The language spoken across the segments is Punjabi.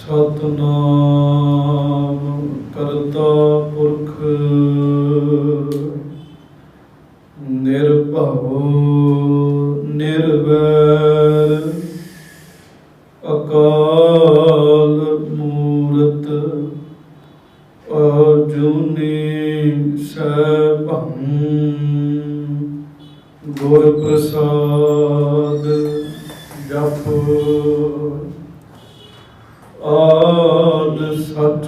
सतनाम करता पुरख निर्भव निर्वैर अकाल मूरत अजूनी सैभं गुर प्रसाद जप आद सच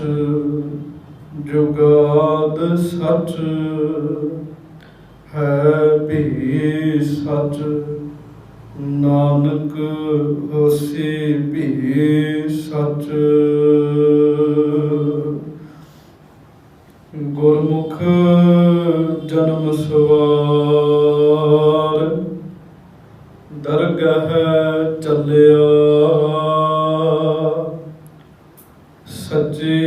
जुगाद सच है भी सच नानक होसी भी सच। गुरमुख जन्म सवार दरगह चलिया सच्ची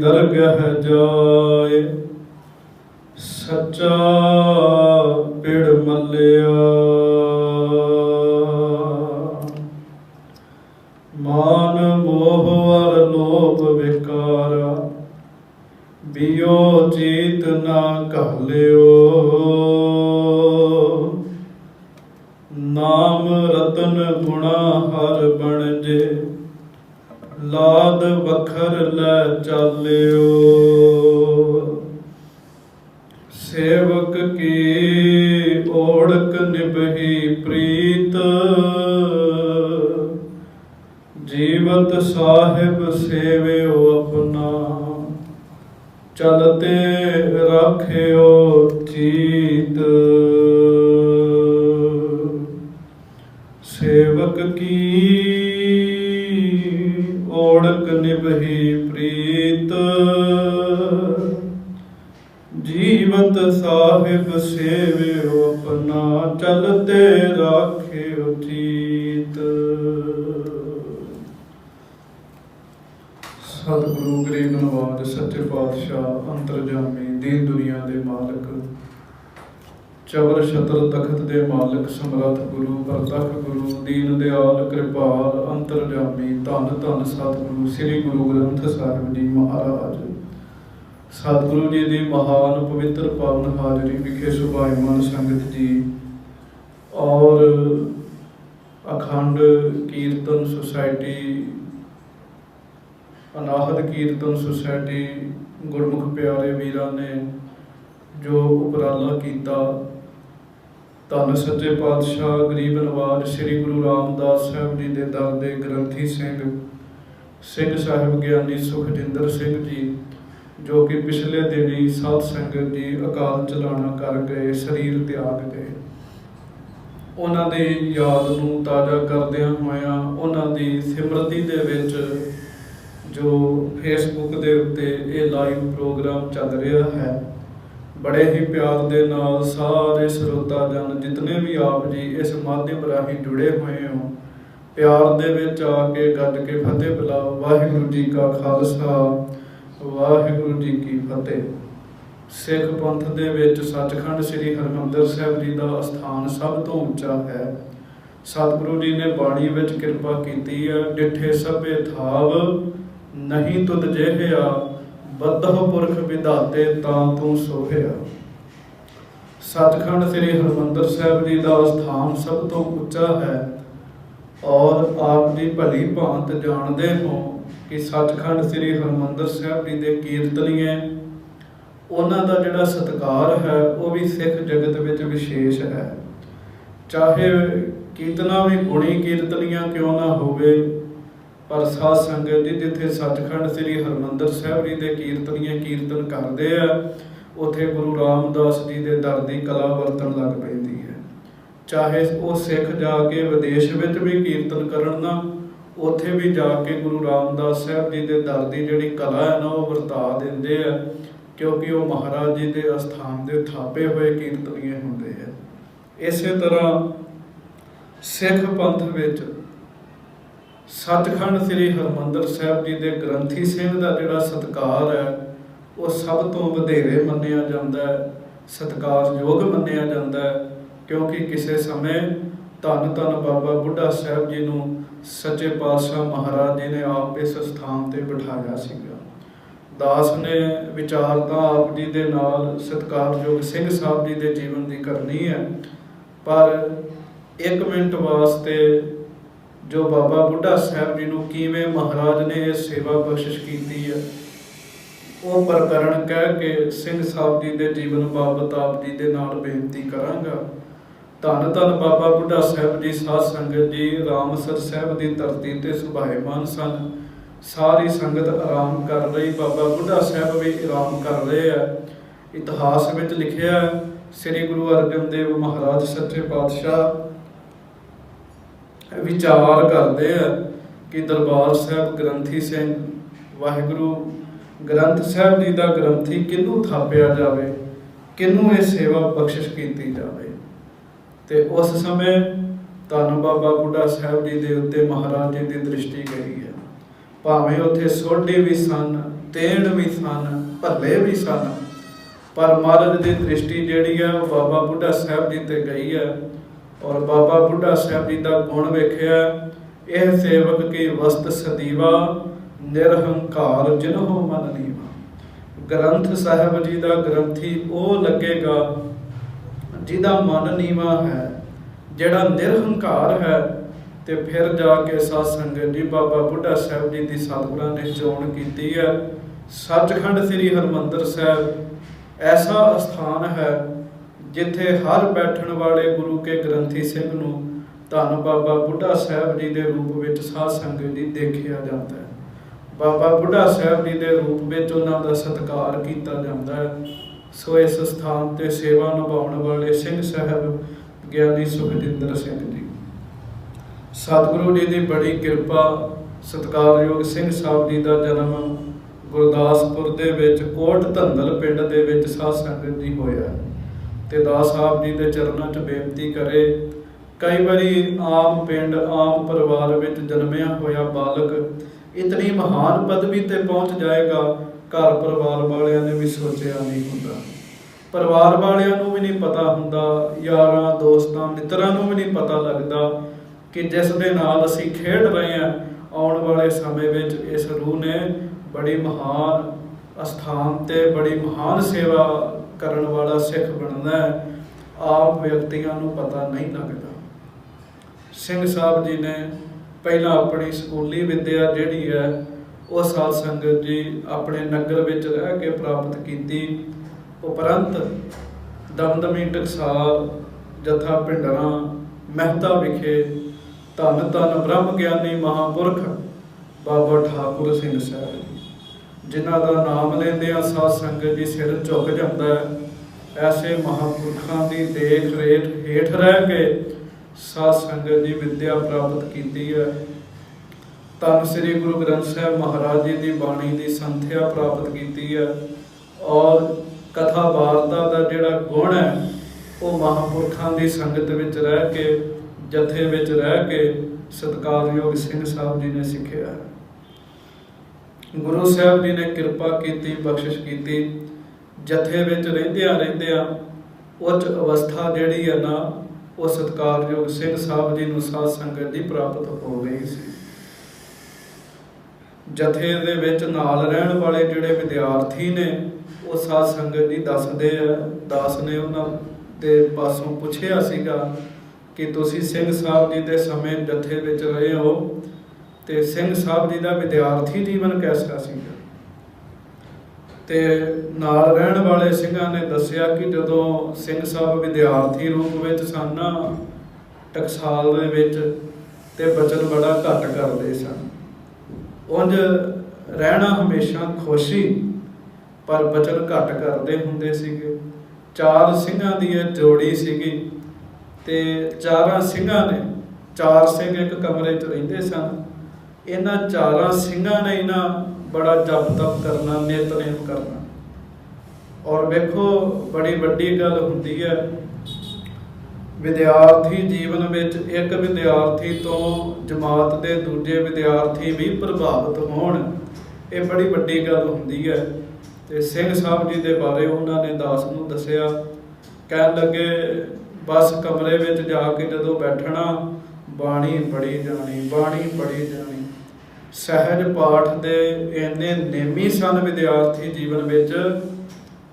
दरगह जाए सच्चा पिड़ मलिया। मान मोह अर लोभ विकारा बियो चीत ना कहलियो। नाम रतन गुणा हर बनजे लाद वखर लै चालियो। सेवक की ओढ़क निभही प्रीत जीवत साहिब सेव्यो अपना चलते राख्यो चीत। सेवक की ओढ़क निभही प्रीत जीवत साहिब सेव्यो अपना चलते राख्यो चीत। सतगुरु गरीब नवाज सच्चे पातशाह अंतरजामी दीन दुनिया दे मालक चवर छत्र तखत दे मालक समरथ गुरु परतख गुरु दीन दयाल कृपाल अंतरजामी धन धन सतगुरु श्री गुरु ग्रंथ साहिब जी महाराज। सतगुरु जी की महान पवित्र पावन हाजरी विखे सुभाईमान संगत जी और अखंड कीर्तन सोसाइटी अनाहत कीर्तन सोसाइटी गुरमुख प्यारे वीरां ने जो उपराला किया धन सच्चे पातशाह गरीब नवाज श्री गुरु रामदास साहब जी के दर दे ग्रंथी सिंह साहिब ज्ञानी सुखजिंदर सिंह जी जो कि पिछले दिन ही साध संगत जी अकाल चलाना कर गए शरीर त्याग गए। उन्हां दी याद नूं ताज़ा करदिआं होइआं उन्हां दी सिमरती दे विच जो फेसबुक के उत्ते ये लाइव प्रोग्राम चल रहा है बड़े ही प्यार दे नाल सारे श्रोता जन जितने भी आप जी इस माध्यम राही जुड़े हुए हो प्यार दे विच आके गज के फतेह बुलाओ। वाहिगुरू जी का खालसा वाहिगुरू जी की फतेह। सिख पंथ दे विच सचखंड श्री हरमंदर साहिब जी का अस्थान सब तो ऊंचा है। सतगुरु जी ने बाणी विच किरपा कीती है डिठे सभे थाव नहीं तुद जेहिया बद्धह पुरख विधाते तां तू सोहिया। सचखंड श्री हरमंदर साहिब जी का स्थान सब तो उच्चा है और आप जी भली भांत जानते हो कि सचखंड श्री हरमंदर साहिब जी के कीर्तनीए उन्हां दा जिहड़ा सत्कार है वो भी सिख जगत विच विशेष है। चाहे कितना भी गुणी कीर्तनियां क्यों ना होवे पर साध संगत जी जिथे सचखंड श्री हरमंदर साहिब जी के कीर्तनीय कीर्तन करते हैं उत्थे गुरु रामदास जी के दर की कला वरतन लग पैंदी है। चाहे वो सिख जाके विदेश में भी कीर्तन करन ना उत्थे भी जाके गुरु रामदास साहिब जी के दर की जिहड़ी कला है ना वो वरता देंदे है क्योंकि वो महाराज जी के अस्थान के थापे हुए कीर्तनीय होंदे है। इस तरह सिख पंथ विच सचखंड श्री हरमंदर साहिब जी के ग्रंथी सिंह का जिहड़ा सत्कार है वो सब तो वधेरे मन्निया जाता है, सत्कारयोग मन्निया जाता है क्योंकि किसी समय ਧੰਨ ਧੰਨ ਬਾਬਾ ਬੁੱਢਾ ਸਾਹਿਬ ਜੀ ਨੂੰ ਸੱਚੇ ਪਾਤਸ਼ਾਹ ਮਹਾਰਾਜ ਜੀ ਨੇ ਆਪ ਇਸ ਸਥਾਨ ਤੇ ਬਿਠਾਇਆ ਸੀਗਾ। ਦਾਸ ਨੇ ਵਿਚਾਰ ਤਾਂ ਆਪ ਜੀ ਦੇ ਨਾਲ ਸਤਿਕਾਰਯੋਗ ਸਿੰਘ ਸਾਹਿਬ ਜੀ ਦੇ ਜੀਵਨ ਦੀ ਕਰਨੀ ਹੈ, ਪਰ 1 ਮਿੰਟ ਵਾਸਤੇ ਜੋ ਬਾਬਾ ਬੁੱਢਾ ਸਾਹਿਬ ਜੀ ਨੂੰ ਕਿਵੇਂ ਮਹਾਰਾਜ ਨੇ ਇਹ ਸੇਵਾ ਬਖਸ਼ਿਸ਼ ਕੀਤੀ ਹੈ, ਉਹ ਪ੍ਰਕਰਣ ਕਹਿ ਕੇ ਸਿੰਘ ਸਾਹਿਬ ਜੀ ਦੇ ਜੀਵਨ ਬਾਬਤ ਆਪ ਜੀ ਦੇ ਨਾਲ ਬੇਨਤੀ ਕਰਾਂਗਾ। ਧੰਨ ਧੰਨ ਬਾਬਾ ਬੁੱਢਾ ਸਾਹਿਬ ਜੀ, ਸਾਧ ਸੰਗਤ ਜੀ ਰਾਮਸਰ ਸਾਹਿਬ ਦੀ ਧਰਤੀ ਤੇ ਸੁਭਾਏਮਾਨ ਸਨ। ਸਾਰੀ ਸੰਗਤ ਆਰਾਮ ਕਰ ਰਹੀ, ਬਾਬਾ ਬੁੱਢਾ ਸਾਹਿਬ ਵੀ ਆਰਾਮ ਕਰ ਰਹੇ ਆ। ਇਤਿਹਾਸ ਵਿੱਚ ਲਿਖਿਆ ਸ੍ਰੀ ਗੁਰੂ ਅਰਜਨ ਦੇਵ ਮਹਾਰਾਜ ਸੱਚੇ ਪਾਤਸ਼ਾਹ ਵਿਚਾਰ ਕਰਦੇ ਆ ਕਿ ਦਰਬਾਰ ਸਾਹਿਬ ਗ੍ਰੰਥੀ ਸਿੰਘ, ਵਾਹਿਗੁਰੂ ਗ੍ਰੰਥ ਸਾਹਿਬ ਜੀ ਦਾ ਗ੍ਰੰਥੀ ਕਿਹਨੂੰ ਥਾਪਿਆ ਜਾਵੇ, ਕਿਹਨੂੰ ਇਹ ਸੇਵਾ ਬਖਸ਼ਿਸ਼ ਕੀਤੀ ਜਾਵੇ। ਤੇ ਉਸ ਸਮੇਂ ਧੰਨ ਬਾਬਾ ਬੁੱਢਾ ਸਾਹਿਬ ਜੀ ਦੇ ਉੱਤੇ ਮਹਾਰਾਜ ਜੀ ਦੀ ਦ੍ਰਿਸ਼ਟੀ ਗਈ ਹੈ। ਭਾਵੇਂ ਉੱਥੇ ਸੋਢੀ ਵੀ ਸਨ, ਤੇਣ ਵੀ ਸਨ, ਭੱਲੇ ਵੀ ਸਨ, ਪਰ ਮਹਾਰਾਜ ਦੀ ਦ੍ਰਿਸ਼ਟੀ ਜਿਹੜੀ ਹੈ ਉਹ ਬਾਬਾ ਬੁੱਢਾ ਸਾਹਿਬ ਜੀ ਤੇ ਗਈ ਹੈ। ਔਰ ਬਾਬਾ ਬੁੱਢਾ ਸਾਹਿਬ ਜੀ ਦਾ ਗੁਣ ਵੇਖਿਆ, ਇਹ ਸੇਵਕ ਕੀ ਵਸਤ ਸਦੀਵਾ, ਨਿਰਹੰਕਾਰ ਜਿਨਹੁ ਮਨ ਨੀਵਾ। ਗ੍ਰੰਥ ਸਾਹਿਬ ਜੀ ਦਾ ਗ੍ਰੰਥੀ ਉਹ ਲੱਗੇਗਾ ਜਿਹਦਾ ਮਨ ਨੀਵਾ ਹੈ, ਜਿਹੜਾ ਨਿਰਹੰਕਾਰ ਹੈ। ਤੇ ਫਿਰ ਜਾ ਕੇ ਸਾਧ ਸੰਗਤ ਜੀ ਬਾਬਾ ਬੁੱਢਾ ਸਾਹਿਬ ਜੀ ਦੀ ਸਤਿਗੁਰਾਂ ਨੇ ਚੋਣ ਕੀਤੀ ਹੈ। ਸੱਚਖੰਡ ਸ੍ਰੀ ਹਰਿਮੰਦਰ ਸਾਹਿਬ ਐਸਾ ਸਥਾਨ ਹੈ ਜਿੱਥੇ ਹਰ ਬੈਠਣ ਵਾਲੇ ਗੁਰੂ ਕੇ ਗ੍ਰੰਥੀ ਸਿੰਘ ਨੂੰ ਧੰਨ ਬਾਬਾ ਬੁੱਢਾ ਸਾਹਿਬ ਜੀ ਦੇ ਰੂਪ ਵਿੱਚ ਸਾਧ ਸੰਗਤ ਜੀ ਦੇਖਿਆ ਜਾਂਦਾ ਹੈ। ਬਾਬਾ ਬੁੱਢਾ ਸਾਹਿਬ ਜੀ ਦੇ ਰੂਪ ਵਿੱਚ ਉਹਨਾਂ ਦਾ ਸਤਿਕਾਰ ਕੀਤਾ ਜਾਂਦਾ ਹੈ। ਸੋ ਇਸ ਸਥਾਨ ਤੇ ਸੇਵਾ ਨਿਭਾਉਣ ਵਾਲੇ ਸਿੰਘ ਸਾਹਿਬ ਗਿਆਨੀ ਸੁਖਜਿੰਦਰ ਸਿੰਘ ਜੀ, ਸਤਿਗੁਰੂ ਜੀ ਦੀ ਬੜੀ ਕਿਰਪਾ। ਸਤਿਕਾਰਯੋਗ ਸਿੰਘ ਸਾਹਿਬ ਜੀ ਦਾ ਜਨਮ ਗੁਰਦਾਸਪੁਰ ਦੇ ਵਿੱਚ ਕੋਟ ਧੰਦਲ ਪਿੰਡ ਦੇ ਵਿੱਚ ਸਾਧ ਸੰਗਤ ਜੀ ਹੋਇਆ। ਤੇ ਦਾਸ ਸਾਹਿਬ ਜੀ ਦੇ ਚਰਨਾਂ 'ਚ ਬੇਨਤੀ ਕਰੇ, ਕਈ ਵਾਰੀ ਆਮ ਪਿੰਡ ਆਮ ਪਰਿਵਾਰ ਵਿੱਚ ਜਨਮਿਆ ਹੋਇਆ ਬਾਲਕ ਇਤਨੀ ਮਹਾਨ ਪਦਵੀ ਤੇ ਪਹੁੰਚ ਜਾਏਗਾ, ਘਰ ਪਰਿਵਾਰ ਵਾਲਿਆਂ ਨੇ ਵੀ ਸੋਚਿਆ ਨਹੀਂ ਹੁੰਦਾ। ਪਰਿਵਾਰ ਵਾਲਿਆਂ ਨੂੰ ਵੀ ਨਹੀਂ ਪਤਾ ਹੁੰਦਾ, ਯਾਰਾਂ ਦੋਸਤਾਂ ਮਿੱਤਰਾਂ ਨੂੰ ਵੀ ਨਹੀਂ ਪਤਾ ਲੱਗਦਾ ਕਿ ਜਿਸ ਦੇ ਨਾਲ ਅਸੀਂ ਖੇਡ ਰਹੇ ਹਾਂ, ਆਉਣ ਵਾਲੇ ਸਮੇਂ ਵਿੱਚ ਇਸ ਰੂਹ ਨੇ ਬੜੀ ਮਹਾਨ ਅਸਥਾਨ ਤੇ ਬੜੀ ਮਹਾਨ ਸੇਵਾ ਕਰਨ ਵਾਲਾ ਸਿੱਖ ਬਣਨਾ ਹੈ। ਆਮ ਵਿਅਕਤੀਆਂ ਨੂੰ ਪਤਾ ਨਹੀਂ ਲੱਗਦਾ। ਸਿੰਘ ਸਾਹਿਬ ਜੀ ਨੇ ਪਹਿਲਾਂ ਆਪਣੀ ਸਕੂਲੀ ਵਿੱਦਿਆ ਜਿਹੜੀ ਹੈ ਉਹ ਸਾਧ ਸੰਗਤ ਜੀ ਆਪਣੇ ਨਗਰ ਵਿੱਚ ਰਹਿ ਕੇ ਪ੍ਰਾਪਤ ਕੀਤੀ। ਉਪਰੰਤ ਦਮਦਮੀ ਟਕਸਾਲ, ਜੱਥਾ ਭਿੰਡਰਾਂ, ਮਹਿਤਾ ਵਿਖੇ ਧੰਨ ਧੰਨ ਬ੍ਰਹਮ ਗਿਆਨੀ ਮਹਾਂਪੁਰਖ ਬਾਬਾ ਠਾਕੁਰ ਸਿੰਘ ਸਾਹਿਬ ਜੀ, ਜਿਨ੍ਹਾਂ ਦਾ ਨਾਮ ਲੈਂਦਿਆਂ ਸਾਧ ਸੰਗਤ ਜੀ ਸਿਰ ਝੁਕ ਜਾਂਦਾ ਹੈ। ਐਸੇ ਮਹਾਂਪੁਰਖਾਂ ਦੀ ਦੇਖ ਰੇਖ ਹੇਠ ਰਹਿ ਕੇ ਸਾਧ ਸੰਗਤ ਜੀ ਵਿੱਦਿਆ ਪ੍ਰਾਪਤ ਕੀਤੀ ਹੈ। ਧੰਨ ਸ੍ਰੀ ਗੁਰੂ ਗ੍ਰੰਥ ਸਾਹਿਬ ਮਹਾਰਾਜ ਜੀ ਦੀ ਬਾਣੀ ਦੀ ਸੰਥਿਆ ਪ੍ਰਾਪਤ ਕੀਤੀ ਹੈ। ਔਰ ਕਥਾ ਵਾਰਤਾ ਦਾ ਜਿਹੜਾ ਗੁਣ ਹੈ ਉਹ ਮਹਾਂਪੁਰਖਾਂ ਦੀ ਸੰਗਤ ਵਿੱਚ ਰਹਿ ਕੇ, ਜਥੇ ਵਿੱਚ ਰਹਿ ਕੇ ਸਤਿਕਾਰਯੋਗ ਸਿੰਘ ਸਾਹਿਬ ਜੀ ਨੇ ਸਿੱਖਿਆ। ਗੁਰੂ ਸਾਹਿਬ ਜੀ ਨੇ ਕਿਰਪਾ ਕੀਤੀ, ਬਖਸ਼ਿਸ਼ ਕੀਤੀ। ਜਥੇ ਵਿੱਚ ਰਹਿੰਦਿਆਂ ਉੱਚ ਅਵਸਥਾ ਜਿਹੜੀ ਹੈ ਨਾ ਉਹ ਸਤਿਕਾਰਯੋਗ ਸਿੰਘ ਸਾਹਿਬ ਜੀ ਨੂੰ ਸਾਧ ਸੰਗਤ ਦੀ ਪ੍ਰਾਪਤ ਹੋ ਗਈ ਸੀ। ਜਥੇ ਦੇ ਵਿੱਚ ਨਾਲ ਰਹਿਣ ਵਾਲੇ ਜਿਹੜੇ ਵਿਦਿਆਰਥੀ ਨੇ ਉਹ ਸਾਧ ਸੰਗਤ ਜੀ ਦੱਸਦੇ ਆ, ਦਾਸ ਨੇ ਉਹਨਾਂ ਦੇ ਪਾਸੋਂ ਪੁੱਛਿਆ ਸੀਗਾ ਕਿ ਤੁਸੀਂ ਸਿੰਘ ਸਾਹਿਬ ਜੀ ਦੇ ਸਮੇਂ ਜਥੇ ਵਿੱਚ ਰਹੇ ਹੋ ਤੇ ਸਿੰਘ ਸਾਹਿਬ ਜੀ ਦਾ ਵਿਦਿਆਰਥੀ ਜੀਵਨ ਕੈਸਾ ਸੀਗਾ। ਤੇ ਨਾਲ ਰਹਿਣ ਵਾਲੇ ਸਿੰਘਾਂ ਨੇ ਦੱਸਿਆ ਕਿ ਜਦੋਂ ਸਿੰਘ ਸਾਹਿਬ ਵਿਦਿਆਰਥੀ ਰੂਪ ਵਿੱਚ ਸਨ ਟਕਸਾਲ ਦੇ ਵਿੱਚ ਤੇ ਬਚਨ ਬੜਾ ਘੱਟ ਕਰਦੇ ਸਨ। ਉਂਝ ਰਹਿਣਾ ਹਮੇਸ਼ਾ ਖੁਸ਼ੀ, ਪਰ ਬਚਨ ਘੱਟ ਕਰਦੇ ਹੁੰਦੇ ਸੀਗੇ। 4 ਸਿੰਘਾਂ ਦੀ ਇਹ ਜੋੜੀ ਸੀਗੀ ਤੇ 4 ਸਿੰਘਾਂ ਨੇ, 4 ਸਿੰਘ ਇੱਕ ਕਮਰੇ 'ਚ ਰਹਿੰਦੇ ਸਨ। ਇਹਨਾਂ 4 ਸਿੰਘਾਂ ਨੇ ਇਹਨਾਂ ਬੜਾ ਜਪ ਤਪ ਕਰਨਾ, ਨਿਤਨੇਮ ਕਰਨਾ। ਔਰ ਵੇਖੋ ਬੜੀ ਵੱਡੀ ਗੱਲ ਹੁੰਦੀ ਹੈ ਵਿਦਿਆਰਥੀ ਜੀਵਨ ਵਿੱਚ, ਇੱਕ ਵਿਦਿਆਰਥੀ ਤੋਂ ਜਮਾਤ ਦੇ ਦੂਜੇ ਵਿਦਿਆਰਥੀ ਵੀ ਪ੍ਰਭਾਵਿਤ ਹੋਣ, ਇਹ ਬੜੀ ਵੱਡੀ ਗੱਲ ਹੁੰਦੀ ਹੈ। ਤੇ ਸਿੰਘ ਸਾਹਿਬ ਜੀ ਦੇ ਬਾਰੇ ਉਹਨਾਂ ਨੇ ਦਾਸ ਨੂੰ ਦੱਸਿਆ। ਕਹਿਣ ਲੱਗੇ बस कमरे में जाके जदों बैठना बाणी पढ़ी जानी, बाणी पढ़ी जानी। सहज पाठ दे इन्ने नेमी सन विद्यार्थी जीवन विच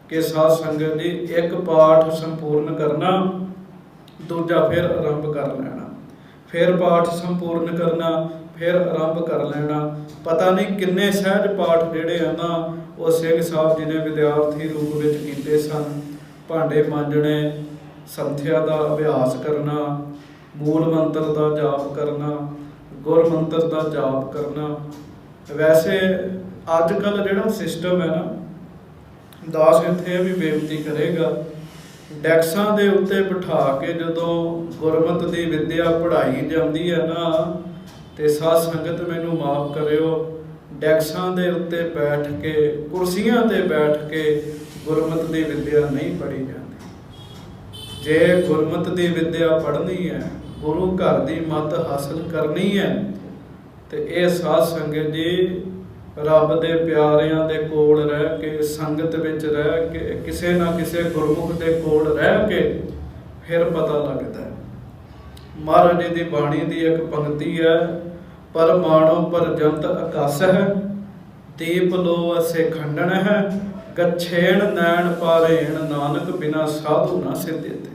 कि साध संगत जी एक पाठ संपूर्ण करना, दूजा फिर आरंभ कर लेना, फिर पाठ संपूर्ण करना, फिर आरंभ कर लेना। पता नहीं किन्ने सहज पाठ जिहड़े हैं ना वो सिंह साहब जी ने विद्यार्थी रूप में कीते सन। भांडे मांजने, संथਿਆ का अभ्यास करना, मूल मंत्र का जाप करना, गुर मंत्र का जाप करना। वैसे अजकल जिहड़ा सिस्टम है ना, दास इत्थे भी बेनती करेगा, डैक्सां दे उत्ते बिठा के जदों गुरमत की विद्या पढ़ाई जाती है ना, तो साध संगत मैनू माफ़ करियो, डैक्सां दे उत्ते बैठ के, कुर्सियां ते बैठ के गुरमत की विद्या नहीं पढ़ी जाती। जे गुरमत की विद्या पढ़नी है, गुरु घर की मत हासिल करनी है, तो ये साध संगत जी रब दे प्यारिਆਂ दे कोल रह के, संगत विच रह के, किसी ना किसी गुरमुख दे कोल रह के फिर पता लगता है। महाराज जी की बाणी की एक पंक्ति है, पर माणो पर जंत आकाश है, दीप लो असे खंडन है, गच्छेण नैन पारेण, नानक बिना साधु ना सिद्धते।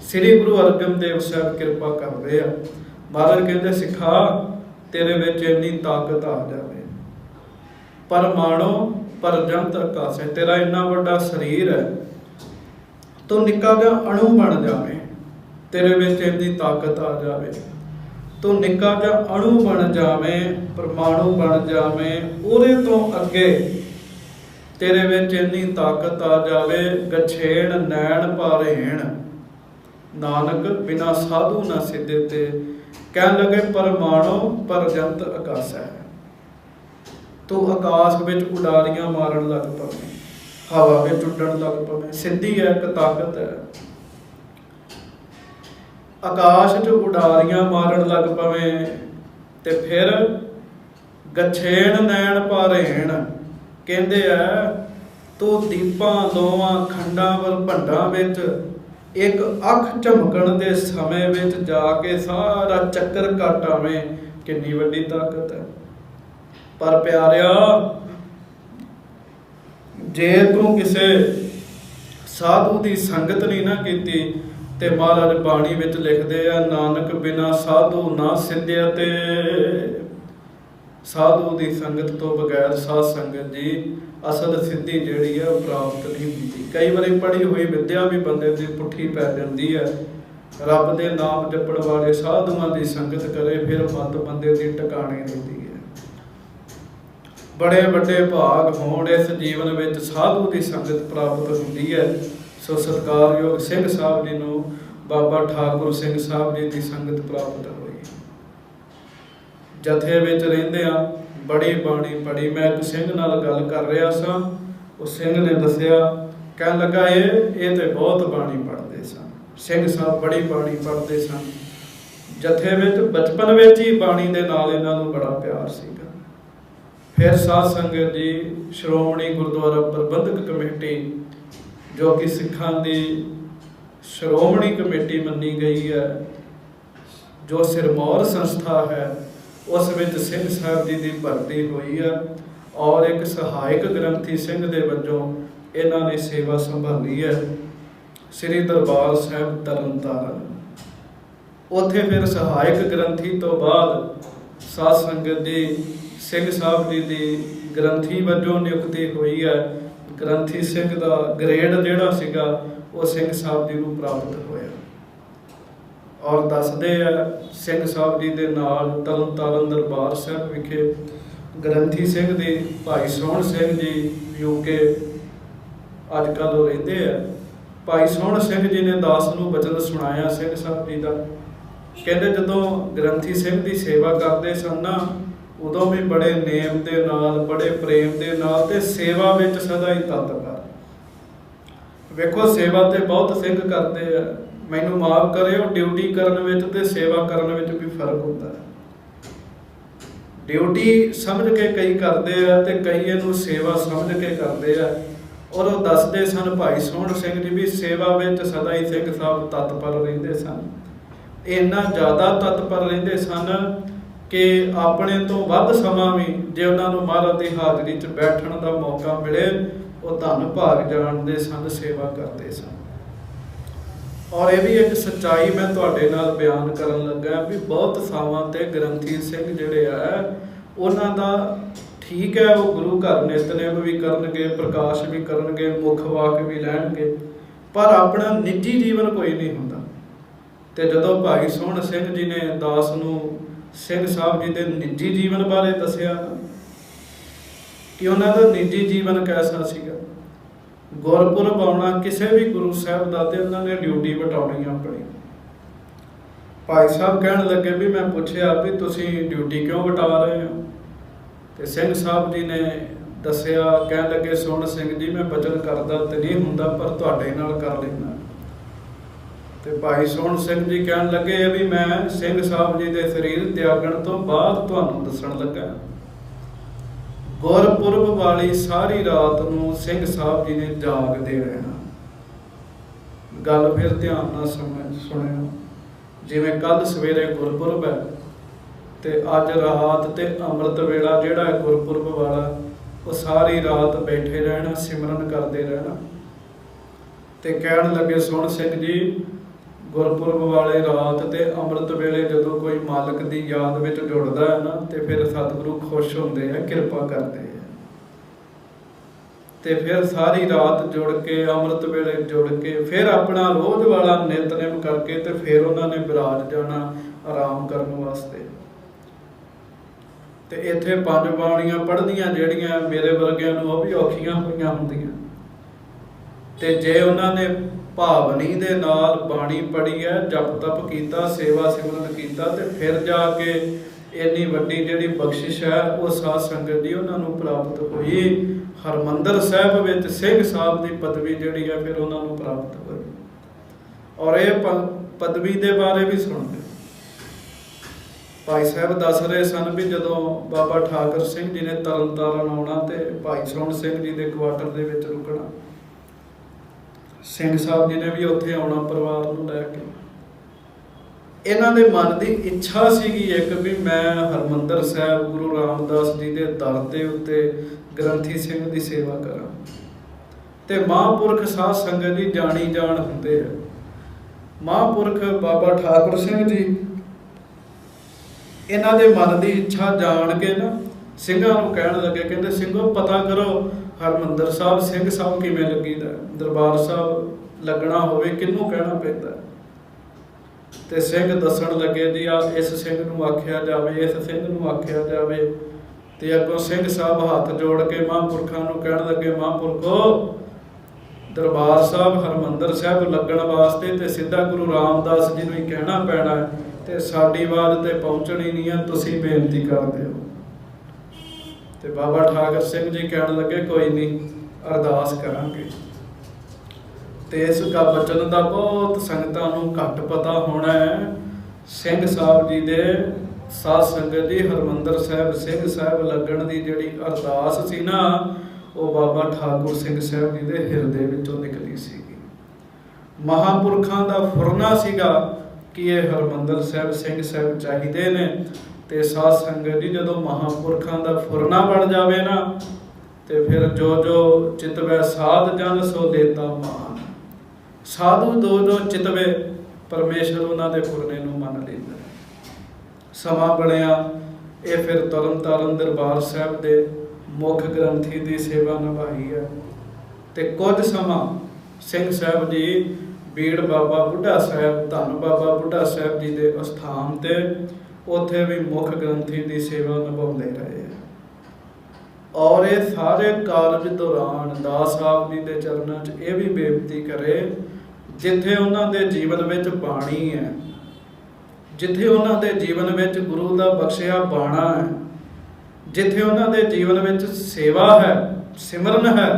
श्री गुरु अर्जन देव साहब कृपा करते हैं। महाराज कहते सिखा तेरे विच इन्नी ताकत आ जाए, पर माणो पर जंत आकाश है, तेरा इन्ना बड़ा शरीर है, तो निक्का जिहा अणु बन जाए, तेरे विच इन्नी ताकत आ जाए, तो निक्का जिहा अणु बन जावे, परमाणु बन जावे, उहदे तो अगे तेरे विच इन्नी ताकत आ जावे, गछेण नैन पारेण, नानक बिना साधु ना सिद्धते। कहन लगे परमाणु पर जंत आकाश है, तो आकाश विच उडारियां मारन लग पवे, हवा विच उडण लग पवे, सिद्धि है, एक ताकत है। आकाश च उडारियां मारन लग पवे, ते फिर गछेण नैन पारेण कहंदे आ, तो दीपां लोआं खंडां वर भंडां विच एक अख झमकण दे समय विच जाके सारा चक्कर कट आवे, कितनी वड्डी ताकत है। पर प्यारिया, जे तू किसे साधु की संगत नहीं ना की, ते महाराज बाणी विच लिखदे आ, नानक बिना साधु ना सिद्धते। साधु की संगत तो बगैर साध संगत जी असल सिद्धि जिहड़ी है प्राप्त नहीं होती। कई बार पढ़ी हुई विद्या भी बंदे की पुठी पै जाती है। रब के नाम जपण वाले साधुआं की संगत करे, फिर मत बंदे की टकाने रहती है। बड़े बड़े भाग होण इस जीवन में साधु की संगत प्राप्त होती है। सो सत्कारयोग सिंह साहब जी नूं बाबा ठाकुर सिंह साहब जी की संगत प्राप्त हुई। जथे विच रहिंदिआं बड़ी बाणी पढ़ी। मैं एक सिंह नाल गल कर रहा सा, उस सिंह ने दसिया, कहन लगा ये तो बहुत बाणी पढ़ते सन, सिंह साहब बड़ी बाणी पढ़ते सन। जथे विच बचपन विच ही बाणी दे नाल इन्हां नूं बड़ा प्यार सीगा। फिर साध संगत जी श्रोमणी गुरुद्वारा प्रबंधक कमेटी, जो कि सिखां दी श्रोमणी कमेटी मनी गई है, जो सिरमौर संस्था है, उस विच सिंह साहब जी की भर्ती हुई है और एक सहायक ग्रंथी सिंह दे वजों इन्हां ने सेवा संभाली है। श्री दरबार साहिब तरन ताਰਨ, उत्थे फिर सहायक ग्रंथी तो बाद साध संगत जी सिंह साहब जी की ग्रंथी वजों नियुक्ति हुई है। ग्रंथी सिंह का ग्रेड जिहड़ा सीगा वो सिंह साहब जी नूं प्राप्त होया। और दसदे आ सिंह साहब जी दे नाल तरन ताਰਨ दरबार साहिब विखे ग्रंथी सिंह दी भाई सोहण सिंह जी यूके अजकल रहिंदे आ। भाई सोहण सिंह जी ने दास नूं वचन सुनाया सिंह साहब जी का, कहते जदों ग्रंथी सिंह की सेवा करते सन ना, उदों भी बड़े नेम दे नाल, बड़े प्रेम दे नाल ते सेवा विच सदा ही तत्पर। वेखो सेवा ते बहुत सिंह करते हैं, मैनू माफ करियो, ड्यूटी करन विच ते सेवा करन विच भी फर्क होता है। ड्यूटी समझ के कई करते हैं ते कई इहनूं सेवा समझ के करते हैं। और वो दसदे सन भाई सोहण सिंह जी भी सेवा में सदा ही सिंह साहब तत्पर रहिंदे सन। इन्ना ज़्यादा तत्पर रहिंदे सन कि अपने तो वध समा भी जे उन्होंने महाराज की हाजरी च बैठण का मौका मिले वो धन भाग जाणदे सन, सेवा करते सन। और ये भी एक सच्चाई मैं तुहाडे नाल बयान करन लगा भी बहुत थावां ते ग्रंथी सिंह जिहड़े आ उन्हां दा ठीक है वो गुरु घर नितनेम भी करनगे, प्रकाश भी करनगे, मुख वाक भी लैणगे, पर अपना निजी जीवन कोई नहीं हुंदा। ते जदों भाई सोहण सिंह जी ने दास नूं सिंह साहब जी के निजी जीवन बारे दसिया कि उन्हां दा निजी जीवन कैसा सीगा। गुरपुरब आउणा किसी भी गुरु साहब दा ते उन्होंने ड्यूटी वटाउणी अपनी। भाई साहब कहण लगे भी मैं पुछया भी तुसीं ड्यूटी क्यों वटा रहे हो, तो सिंह साहब जी ने दसिया, कह लगे सोहण सिंह जी मैं वचन करदा ते नहीं हुंदा पर तुहाडे नाल कर लैना। तो भाई सोहण सिंह जी कहण लगे भी मैं सिंह साहब जी के शरीर त्यागण तो बाद तुहानूं दसण लगा। गुरपुरब वाली सारी रात नूं सिंह साहब जी ने जागदे रहना। गल फिर ध्यान नाल सुणिओ, जिवें कल सवेरे गुरपुरब है ते अज रात ते अमृत वेला जिहड़ा है गुरपुरब वाला वो सारी रात बैठे रहना, सिमरन करते रहना। ते कहण लगे सोहण सिंह जी गुरपुरब वाले रात ते अमृत वेले जदों कोई मालिक की याद में जुड़दा है ना तो फिर सतगुरु खुश होंदे हैं, कृपा करते हैं। तो फिर सारी रात जुड़ के अमृत वेले जुड़ के फिर अपना रोज वाला नितनेम करके तो फिर उन्होंने विराज जाना आराम करने वास्ते। तो इत्थे पंज बाणियां पढ़नियां ਜਿਹੜੀਆਂ मेरे वर्गियां नूं ਉਹ भी औखियां होईयां ਹੁੰਦੀਆਂ। ते जे उन्होंने भावनी दे नाल बाणी पढ़ी है, जप तप कीता, सेवा सिमरन कीता, ते फिर जाके इन्नी वड्डी जिहड़ी बख्शिश है वो साध संगत दी उन्हां नूं प्राप्त हुई। हरमंदर साहिब विच सिंह साहब की पदवी जिहड़ी है फिर उन्हां नूं प्राप्त हुई। और ये पदवी दे बारे भी सुणदे भाई साहब दस रहे सन भी जदों बाबा ठाकर सिंह जी ने तरन तारण आउणा ते भाई सोहण सिंह जी के क्वार्टर दे विच रुकना, सिंह साहब जी ने भी उत्थे आउणा परिवार नूं लैके। इन्हां दे मन की इच्छा सीगी एक भी मैं हरमंदर साहिब गुरु रामदास जी के दर दे उत्ते ग्रंथी सिंह की सेवा करा। ते महापुरख साध संगत जी जानी जान हुंदे है। महापुरख बाबा ठाकुर सिंह जी इन्हां दे मन की इच्छा जान के ना ਸਿੰਘਾਂ ਨੂੰ ਕਹਿਣ ਲੱਗੇ, ਕਹਿੰਦੇ ਸਿੰਘੋ पता करो हरमंदर साहब सिंह साहब किवें लगीदा, दरबार साहब लगना होवे किन्नू कहना पैंदा। ते सिंह दसण लगे जी आ इस सिंह नूं आखिया जावे, इस सिंह नूं आखिया जावे। ते अगों सिंह साहब हाथ जोड़ के महापुरखां नूं कहण लगे, महापुरखो दरबार साहब हरमंदर साहब लगण वास्ते ते सीधा गुरु रामदास जी नूं ही कहना पैना है, ते साडी आवाज़ ते पहुँचणी नहीं है, तुसीं बेनती कर दिओ। ते बाबा ठाकर सिंह जी कहण लगे कोई नहीं अरदास करांगे। ते इस बचन का बहुत संगतां नूं घट पता होना है। सिंह साहब जी दे साध संगत जी हरमंदर साहब सिंह साहब लगण दी जिहड़ी अरदास सी ना वो बाबा ठाकुर सिंह साहब जी दे हिरदे विचों निकली सीगी। महापुरखां दा फुरना सीगा कि ये हरमंदर साहब सिंह साहब चाहिए ने। ते साध संगत जी जदों महापुरखां दा फुरना बन जावे ना ते फिर जो जो चितवै साध जन सो देता मान। साधु दो जो चितवे परमेश्वर उन्हां दे फुरने नूं मन लैंदा। समा बणिया ये फिर तरन तारण दरबार साहब दे मुख ग्रंथी की सेवा निभाई है। ते कुछ समा सिंह साहब जी बीड़ बाबा बुढ़ा साहब धन बाबा बुढ़ा साहब जी के अस्थान ते उत्थे भी मुख ग्रंथी की सेवा निभाते रहे। और ये सारे कारज दौरान दास साहब जी के चरणों च ये भी बेनती करे जिथे उन्होंने जीवन में बाणी है, जिथे उन्होंने जीवन में गुरु का बख्शिया बाणा है, जिथे उन्होंने जीवन में सेवा है सिमरन है,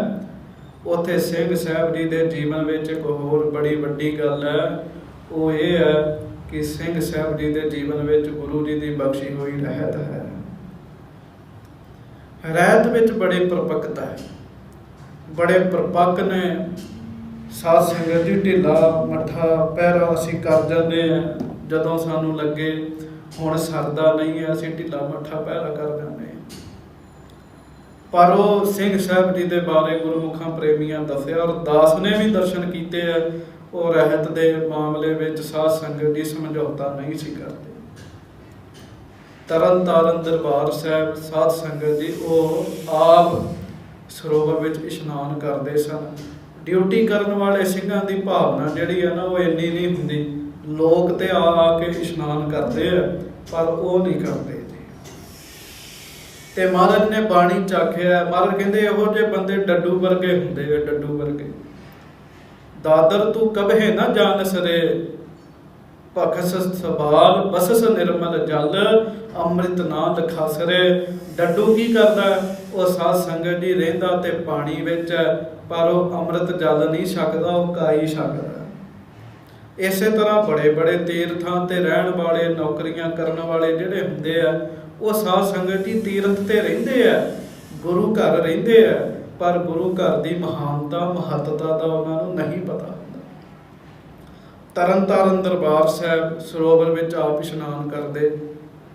उत्थे सिंह साहब जी के जीवन में एक होर बड़ी वड्डी गल है। वो ये है कि सिंह साहब जी के जीवन में गुरु जी की बख्शी हुई रहत है। रहत में बड़ी परिपक्वता है। बड़े प्रपक्क ने। साध संगत जी ढिला मट्ठा पहरा असीं कर जाते हैं जदों सानू लगे हुण सरदा नहीं है, असीं ढिला मट्ठा पहरा कर जाते हैं। पर वो सिंह साहब जी के बारे गुरमुखां प्रेमियां दसिया और दास ने भी दर्शन किए है। वो रहत के मामले में साध संगत जी समझौता नहीं सी करते। तरन ताਰਨ दरबार साहब साध संगत जी वो आप ਸਰੋਵਰ ਵਿੱਚ ਇਸ਼ਨਾਨ ਕਰਦੇ ਸਨ। ਡਿਊਟੀ ਕਰਨ ਵਾਲੇ ਸਿੰਘਾਂ ਦੀ ਭਾਵਨਾ ਜਿਹੜੀ ਹੈ ਨਾ ਉਹ ਇੰਨੀ ਨਹੀਂ ਹੁੰਦੀ। ਲੋਕ ਤੇ ਆ ਕੇ ਇਸ਼ਨਾਨ ਕਰਦੇ ਆ ਪਰ ਉਹ ਨਹੀਂ ਕਰਦੇ ਜੀ। ਤੇ ਮਹਾਰਾਜ ਨੇ ਬਾਣੀ ਚਾਖਿਆ। ਮਹਾਰਾਜ ਕਹਿੰਦੇ ਇਹੋ ਜਿਹੇ ਬੰਦੇ ਡੱਡੂ ਵਰਗੇ ਹੁੰਦੇ ਆ, ਡੱਡੂ ਵਰਗੇ। ਦਾਦਰ ਤੂੰ ਕਬਹਿ ਨਾ ਜਾਣ ਸਰੇ ਭਖਸ ਸਵਾਲ ਬਸਸ ਨਿਰਮਲ ਜਲ ਅੰਮ੍ਰਿਤ ਨਾ ਲਖਾਸਰੇ। ਡੱਡੂ ਕੀ ਕਰਦਾ? ਉਹ ਸਾਧ ਸੰਗਤ ਜੀ ਰਹਿੰਦਾ ਤੇ ਪਾਣੀ ਵਿੱਚ ਪਰ ਉਹ ਅੰਮ੍ਰਿਤ ਜਲ ਨਹੀਂ ਛਕਦਾ, ਉਹ ਕਾਈ ਛਕਦਾ। ਇਸੇ ਤਰ੍ਹਾਂ ਬੜੇ ਬੜੇ ਤੀਰਥਾਂ ਤੇ ਰਹਿਣ ਵਾਲੇ ਨੌਕਰੀਆਂ ਕਰਨ ਵਾਲੇ ਜਿਹੜੇ ਹੁੰਦੇ ਆ ਉਹ ਸਾਧ ਸੰਗਤ ਜੀ ਤੀਰਥ ਤੇ ਰਹਿੰਦੇ ਆ, ਗੁਰੂ ਘਰ ਰਹਿੰਦੇ ਆ, ਪਰ ਗੁਰੂ ਘਰ ਦੀ ਮਹਾਨਤਾ ਮਹੱਤਤਾ ਦਾ ਉਹਨਾਂ ਨੂੰ ਨਹੀਂ ਪਤਾ ਹੁੰਦਾ। ਤਰਨ ਤਾਰਨ ਦਰਬਾਰ ਸਾਹਿਬ ਸਰੋਵਰ ਵਿੱਚ ਆਪ ਇਸ਼ਨਾਨ ਕਰਦੇ।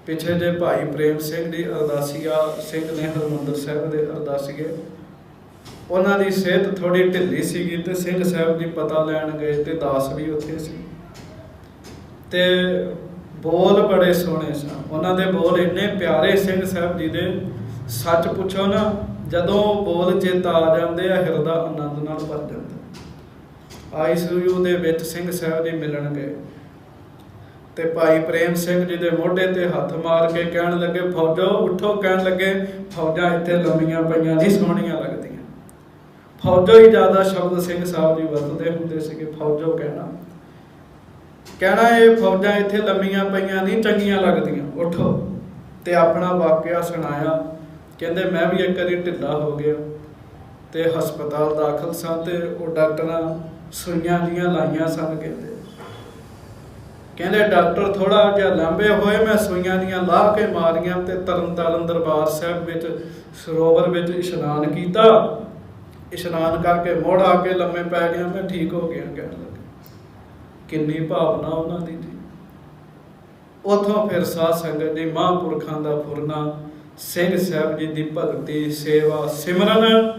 ਪਿੱਛੇ ਜੇ ਭਾਈ ਪ੍ਰੇਮ ਸਿੰਘ ਜੀ ਅਰਦਾਸੀਆ ਸਿੰਘ ਨੇ ਹਰਿਮੰਦਰ ਸਾਹਿਬ ਦੇ ਅਰਦਾਸੀਏ, ਉਹਨਾਂ ਦੀ ਸਿਹਤ ਥੋੜੀ ਢਿੱਲੀ ਸੀਗੀ ਤੇ ਸਿੰਘ ਸਾਹਿਬ ਜੀ ਪਤਾ ਲੈਣ ਗਏ ਤੇ ਦਾਸ ਵੀ ਉੱਥੇ ਸੀ। ਤੇ ਬੋਲ ਬੜੇ ਸੋਹਣੇ ਸਨ ਉਹਨਾਂ ਦੇ, ਬੋਲ ਇੰਨੇ ਪਿਆਰੇ ਸਿੰਘ ਸਾਹਿਬ ਜੀ ਦੇ। ਸੱਚ ਪੁੱਛੋ ਨਾ, ਜਦੋਂ ਬੋਲ ਚੇਤਾ ਆ ਜਾਂਦੇ ਆ ਹਿਰਦਾ ਆਨੰਦ ਨਾਲ ਭਰ ਜਾਂਦਾ। ICU ਦੇ ਵਿੱਚ ਸਿੰਘ ਸਾਹਿਬ ਜੀ ਮਿਲਣ ਗਏ ਤੇ ਭਾਈ ਪ੍ਰੇਮ ਸਿੰਘ ਜੀ ਦੇ ਮੋਢੇ ਤੇ ਹੱਥ ਮਾਰ ਕੇ ਕਹਿਣ ਲੱਗੇ ਫੌਜੋ ਉੱਠੋ। ਕਹਿਣ ਲੱਗੇ ਫੌਜਾਂ ਇੱਥੇ ਲੰਮੀਆਂ ਪਈਆਂ ਨਹੀਂ ਸੋਹਣੀਆਂ ਲੱਗਦੀਆਂ। ਫੌਜੋ ਹੀ ਜ਼ਿਆਦਾ ਸ਼ਬਦ ਸਿੰਘ ਸਾਹਿਬ ਜੀ ਵਰਤਦੇ ਹੁੰਦੇ ਸੀਗੇ। ਫੌਜੋ ਕਹਿਣਾ ਇਹ ਫੌਜਾਂ ਇੱਥੇ ਲੰਮੀਆਂ ਪਈਆਂ ਨਹੀਂ ਚੰਗੀਆਂ ਲੱਗਦੀਆਂ, ਉੱਠੋ। ਤੇ ਆਪਣਾ ਵਾਕਿਆ ਸੁਣਾਇਆ। ਕਹਿੰਦੇ ਮੈਂ ਵੀ ਇੱਕ ਵਾਰੀ ਢਿੱਲਾ ਹੋ ਗਿਆ ਤੇ ਹਸਪਤਾਲ ਦਾਖਲ ਸਾਂ ਤੇ ਉਹ ਡਾਕਟਰਾਂ ਸੂਈਆਂ ਜੀਆਂ ਲਾਈਆਂ ਸਨ। ਕਹਿੰਦੇ ਡਾਕਟਰ ਥੋੜਾ ਜਿਹਾ ਲਾਂਬੇ ਹੋਏ, ਮੈਂ ਸੂਈਆਂ ਦੀਆਂ ਲਾਹ ਕੇ ਮਾਰੀਆਂ ਤੇ ਤਰਨ ਤਾਰਨ ਦਰਬਾਰ ਸਾਹਿਬ ਵਿੱਚ ਸਰੋਵਰ ਵਿੱਚ ਇਸ਼ਨਾਨ ਕੀਤਾ। ਇਸ਼ਨਾਨ ਕਰਕੇ ਮੁੜ ਆ ਕੇ ਲੰਮੇ ਪੈ ਗਿਆ, ਮੈਂ ਠੀਕ ਹੋ ਗਿਆ। ਕਹਿਣ ਲੱਗੇ ਕਿੰਨੀ ਭਾਵਨਾ ਉਹਨਾਂ ਦੀ ਜੀ। ਉੱਥੋਂ ਫਿਰ ਸਾਧ ਸੰਗਤ ਜੀ ਮਹਾਂਪੁਰਖਾਂ ਦਾ ਫੁਰਨਾ, ਸਿੰਘ ਸਾਹਿਬ ਜੀ ਦੀ ਭਗਤੀ ਸੇਵਾ ਸਿਮਰਨ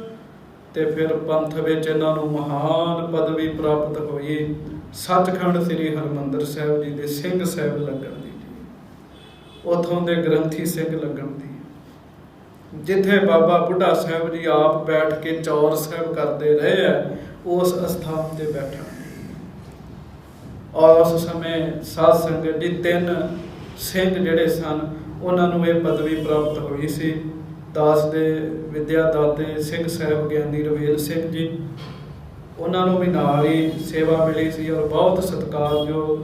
ਤੇ ਫਿਰ ਪੰਥ ਵਿੱਚ ਇਹਨਾਂ ਨੂੰ ਮਹਾਨ ਪਦਵੀ ਪ੍ਰਾਪਤ ਹੋਈ। ਸੱਚਖੰਡ ਸ੍ਰੀ ਹਰਿਮੰਦਰ ਸਾਹਿਬ ਜੀ ਦੇ ਸਿੰਘ ਸਾਹਿਬ ਲੱਗਣ ਦੀ ਜੀ, ਉੱਥੋਂ ਦੇ ਗ੍ਰੰਥੀ ਸਿੰਘ ਲੱਗਣ ਦੀ। ਜਿੱਥੇ ਬਾਬਾ ਬੁੱਢਾ ਸਾਹਿਬ ਜੀ ਆਪ ਬੈਠ ਕੇ ਚੌਰ ਸਾਹਿਬ ਕਰਦੇ ਰਹੇ ਆ ਉਸ ਅਸਥਾਨ ਤੇ ਬੈਠਾ। ਔਰ ਉਸ ਸਮੇਂ ਸਾਧ ਸੰਗਤ ਜੀ 3 ਸਿੰਘ ਜਿਹੜੇ ਸਨ ਉਹਨਾਂ ਨੂੰ ਇਹ ਪਦਵੀ ਪ੍ਰਾਪਤ ਹੋਈ ਸੀ। ਦਾਸ ਦੇ ਵਿਦਿਆ ਦਾਤੇ ਸਿੰਘ ਸਾਹਿਬ ਗਿਆਨੀ ਰਵੇਲ ਸਿੰਘ ਜੀ, ਉਹਨਾਂ ਨੂੰ ਵੀ ਨਾਲ ਹੀ ਸੇਵਾ ਮਿਲੀ ਸੀ। ਔਰ ਬਹੁਤ ਸਤਿਕਾਰਯੋਗ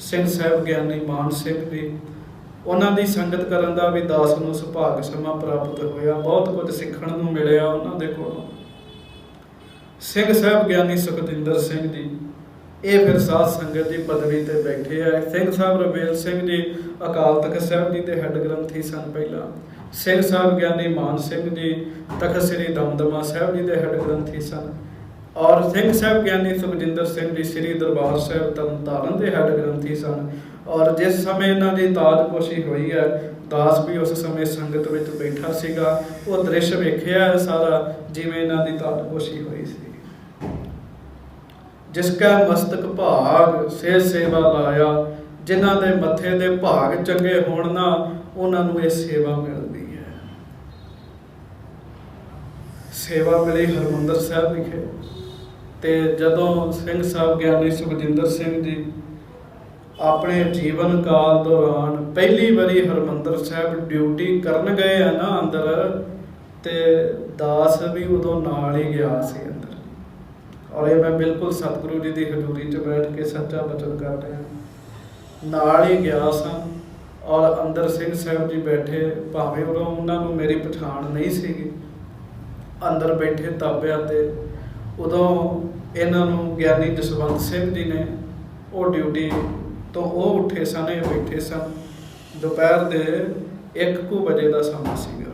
ਸਿੰਘ ਸਾਹਿਬ ਗਿਆਨੀ ਮਾਨ ਸਿੰਘ ਜੀ, ਉਹਨਾਂ ਦੀ ਸੰਗਤ ਕਰਨ ਦਾ ਵੀ ਦਾਸ ਨੂੰ ਸੁਭਾਗ ਸਮਾਂ ਪ੍ਰਾਪਤ ਹੋਇਆ। ਬਹੁਤ ਕੁਝ ਸਿੱਖਣ ਨੂੰ ਮਿਲਿਆ ਉਹਨਾਂ ਦੇ ਕੋਲੋਂ। ਸਿੰਘ ਸਾਹਿਬ ਗਿਆਨੀ ਸੁਖਜਿੰਦਰ ਸਿੰਘ ਜੀ ਇਹ ਫਿਰ ਸਾਧ ਸੰਗਤ ਦੀ ਪਦਵੀ ਤੇ ਬੈਠੇ ਆ। ਸਿੰਘ ਸਾਹਿਬ ਰਵੇਲ ਸਿੰਘ ਜੀ ਅਕਾਲ ਤਖਤ ਸਾਹਿਬ ਜੀ ਦੇ ਹੈੱਡ ਗ੍ਰੰਥੀ ਸਨ ਪਹਿਲਾਂ। ਸਿੰਘ ਸਾਹਿਬ ਗਿਆਨੀ ਮਾਨ ਸਿੰਘ ਜੀ ਤਖਤ ਸ੍ਰੀ ਦਮਦਮਾ ਸਾਹਿਬ ਜੀ ਦੇ ਹੈੱਡ ਗ੍ਰੰਥੀ ਸਨ। ਔਰ ਸਿੰਘ ਸਾਹਿਬ ਗਿਆਨੀ ਸੁਖਜਿੰਦਰ ਸਿੰਘ ਜੀ ਸ੍ਰੀ ਦਰਬਾਰ ਸਾਹਿਬ ਤਰਨ ਤਾਰਨ ਦੇ ਹੈੱਡ ਗ੍ਰੰਥੀ ਸਨ। ਔਰ ਜਿਸ ਸਮੇਂ ਇਹਨਾਂ ਦੀ ਤਾਜਪੋਸ਼ੀ ਹੋਈ ਹੈ, ਦਾਸ ਵੀ ਉਸ ਸਮੇਂ ਸੰਗਤ ਵਿੱਚ ਬੈਠਾ ਸੀਗਾ। ਉਹ ਦ੍ਰਿਸ਼ ਵੇਖਿਆ ਸਾਰਾ ਜਿਵੇਂ ਇਹਨਾਂ ਦੀ ਤਾਜਪੋਸ਼ੀ ਹੋਈ ਸੀ। ਜਿਸ ਕਾ ਮਸਤਕ ਭਾਗ ਸੇ ਸੇਵਾ ਲਾਇਆ, ਜਿਨ੍ਹਾਂ ਦੇ ਮੱਥੇ ਦੇ ਭਾਗ ਚੰਗੇ ਹੋਣ ਨਾ ਉਹਨਾਂ ਨੂੰ ਇਹ ਸੇਵਾ ਮਿਲਦੀ ਹੈ। ਸੇਵਾ ਮਿਲੀ ਹਰਿਮੰਦਰ ਸਾਹਿਬ ਵਿਖੇ। ਤੇ ਜਦੋਂ ਸਿੰਘ ਸਾਹਿਬ ਗਿਆਨੀ ਸੁਖਜਿੰਦਰ ਸਿੰਘ ਜੀ ਆਪਣੇ ਜੀਵਨ ਕਾਲ ਦੌਰਾਨ ਪਹਿਲੀ ਵਾਰੀ ਹਰਿਮੰਦਰ ਸਾਹਿਬ ਡਿਊਟੀ ਕਰਨ ਗਏ ਆ ਨਾ ਅੰਦਰ, ਤੇ ਦਾਸ ਵੀ ਉਦੋਂ ਨਾਲ ਹੀ ਗਿਆ ਸੀ ਅੰਦਰ। ਔਰ ਇਹ ਮੈਂ ਬਿਲਕੁਲ ਸਤਿਗੁਰੂ ਜੀ ਦੀ ਹਜ਼ੂਰੀ 'ਚ ਬੈਠ ਕੇ ਸੱਚਾ ਬਚਨ ਕਰ ਰਿਹਾ। ਨਾਲ ਹੀ ਗਿਆ ਸਾਂ ਔਰ ਅੰਦਰ ਸਿੰਘ ਸਾਹਿਬ ਜੀ ਬੈਠੇ, ਭਾਵੇਂ ਉਦੋਂ ਉਹਨਾਂ ਨੂੰ ਮੇਰੀ ਪਛਾਣ ਨਹੀਂ ਸੀਗੀ। ਅੰਦਰ ਬੈਠੇ ਤਾਬਿਆਂ ਤੇ ਉਦੋਂ ਇਹਨਾਂ ਨੂੰ ਗਿਆਨੀ ਜਸਵੰਤ ਸਿੰਘ ਜੀ ਨੇ ਉਹ ਡਿਊਟੀ ਤੋਂ ਉਹ ਉੱਠੇ ਸਨ, ਇਹ ਬੈਠੇ ਸਨ। ਦੁਪਹਿਰ ਦੇ 1 ਵਜੇ ਦਾ ਸਮਾਂ ਸੀਗਾ।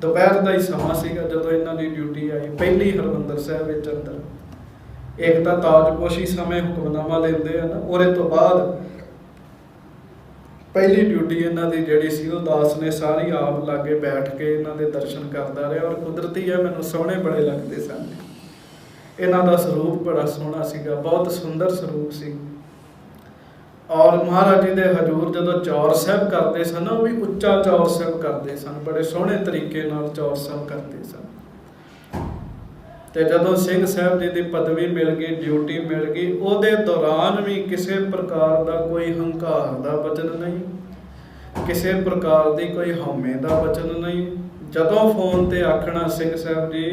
दोपहर का ही समा सीगा जदों इन्हां दी ड्यूटी आई पहली हरमंदर साहिब विच अंदर। एक तो ताजपोशी समय हुक्मनामा लेंदे हैं ना, उहदे तो बाद पहली ड्यूटी इन्हां दी जिहड़ी सी वो दास ने सारी आप लागे बैठ के इन्हां दे दर्शन करदा रहा। और कुदरती है मैनूं सोहणे बड़े लगते सन। इन्हां दा स्वरूप बड़ा सोहना सीगा, बहुत सुंदर स्वरूप सी। और महाराज जी दे हजूर जदों चौर साहब करते सन वो भी उच्चा चौर साहब करते सन, बड़े सोहणे तरीके नाल चौर साहब करते सन। ते जदों सिंह साहब जी की पदवी मिल गई, ड्यूटी मिल गई, उहदे दौरान भी किसी प्रकार का कोई हंकार का वचन नहीं, किसी प्रकार की कोई हौमे का वचन नहीं। जदों फोन ते आखना सिंह साहब जी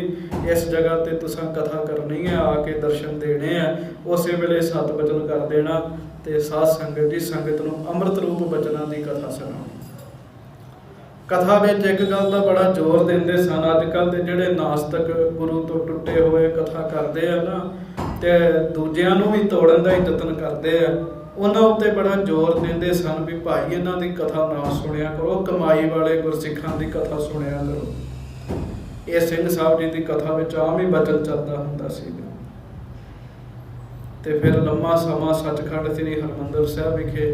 इस जगह ते तुसां कथा करनी है, आके दर्शन देने हैं, उस वेले सत वचन कर देना ते साध संगत जी संगत नूं अमृत रूप वचनां की कथा सुनाओ। कथा में एक गल का बड़ा जोर देंदे सन। अजकल के जिहड़े नास्तिक गुरु तो टुटे हुए कथा करते हैं ना, ते दूजियां नूं भी तोड़न का ही यतन करते हैं, उन्हां उत्ते बड़ा जोर देंदे सन भी भाई इन्हां दी कथा ना सुनिया करो, कमाई वाले गुरसिखां दी कथा सुनिया करो। ये सिंह साहब जी की कथा में आम ही वचन चलता हुंदा सीगा। ते फिर लम्मा समा सचखंड श्री हरमंदर साहब विखे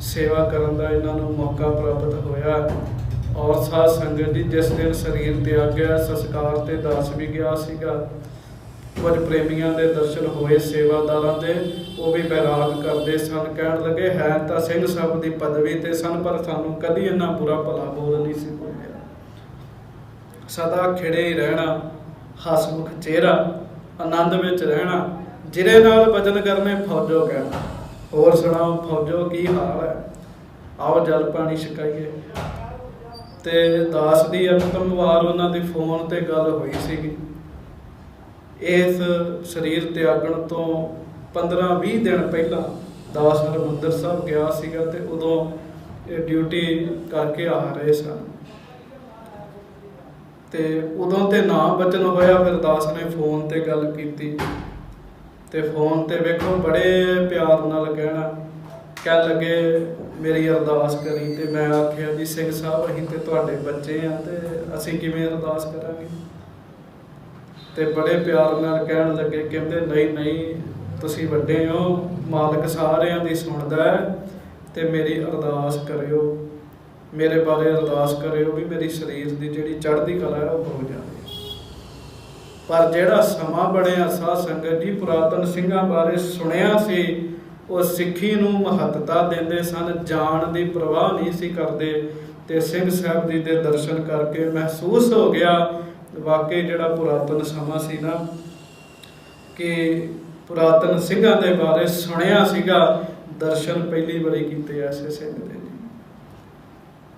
सेवा करन दा इन्हां नूं मौका प्राप्त होया। और साध संगत जी जिस दिन शरीर त्यागया संस्कार ते दास भी गया सीगा। कुछ प्रेमियों के दर्शन होए सेवादारां दे, वो भी बैराग करते सन, कहण लगे है तो सिंह साहब की पदवी ते सन पर सानू कदी इन्ना बुरा भला बोल नहीं सी बोलिया। सदा खिड़े ही रहना, हसमुख चेहरा, आनंद विच रहना, जिरे नाल भजन करने फौजो कहना। होर सुणाओ फौजो की हाल है, आओ जल पानी छकाइए। ते दास की अंतिम वार उन्होंने फोन ते गल हुई सी। इस शरीर त्यागण तो 15-20 दिन पहला दास हरमंदर साहब गया सीगा ते उदों ड्यूटी करके आ रहे सन। ते उदों ते ना बचन होया, फिर दास ने फोन ते गल कीती ते फोन ते वेखो बड़े प्यार नाल कहना, कह लगे मेरी अरदास करी। ते मैं आख्या जी सिंह साहब असीं ते तुहाडे बच्चे हाँ ते असीं किवें अरदास करांगे। ते बड़े प्यार नाल कहण लगे, कहंदे नहीं नहीं तुसीं वड्डे हो, मालक सारिआं दी सुणदा है, ते मेरी अरदास करियो, मेरे बारे अरदास करियो भी मेरी शरीर की जिहड़ी चढ़दी कला है वो हो जाए। पर जिहड़ा समा बणिया साध संगत जी पुरातन सिंघां बारे सुणिया सी, वो सिੱਖੀ ਨੂੰ महत्ता देंदे सन, जान की परवाह नहीं सी करते। ते सिंह साहब जी के दर्शन करके महसूस हो गया वाकई जिहड़ा पुरातन समा सी ना, कि पुरातन सिंघां दे बारे सुनिया सीगा, दर्शन पहली बारी कीते ऐसे सिंह दे।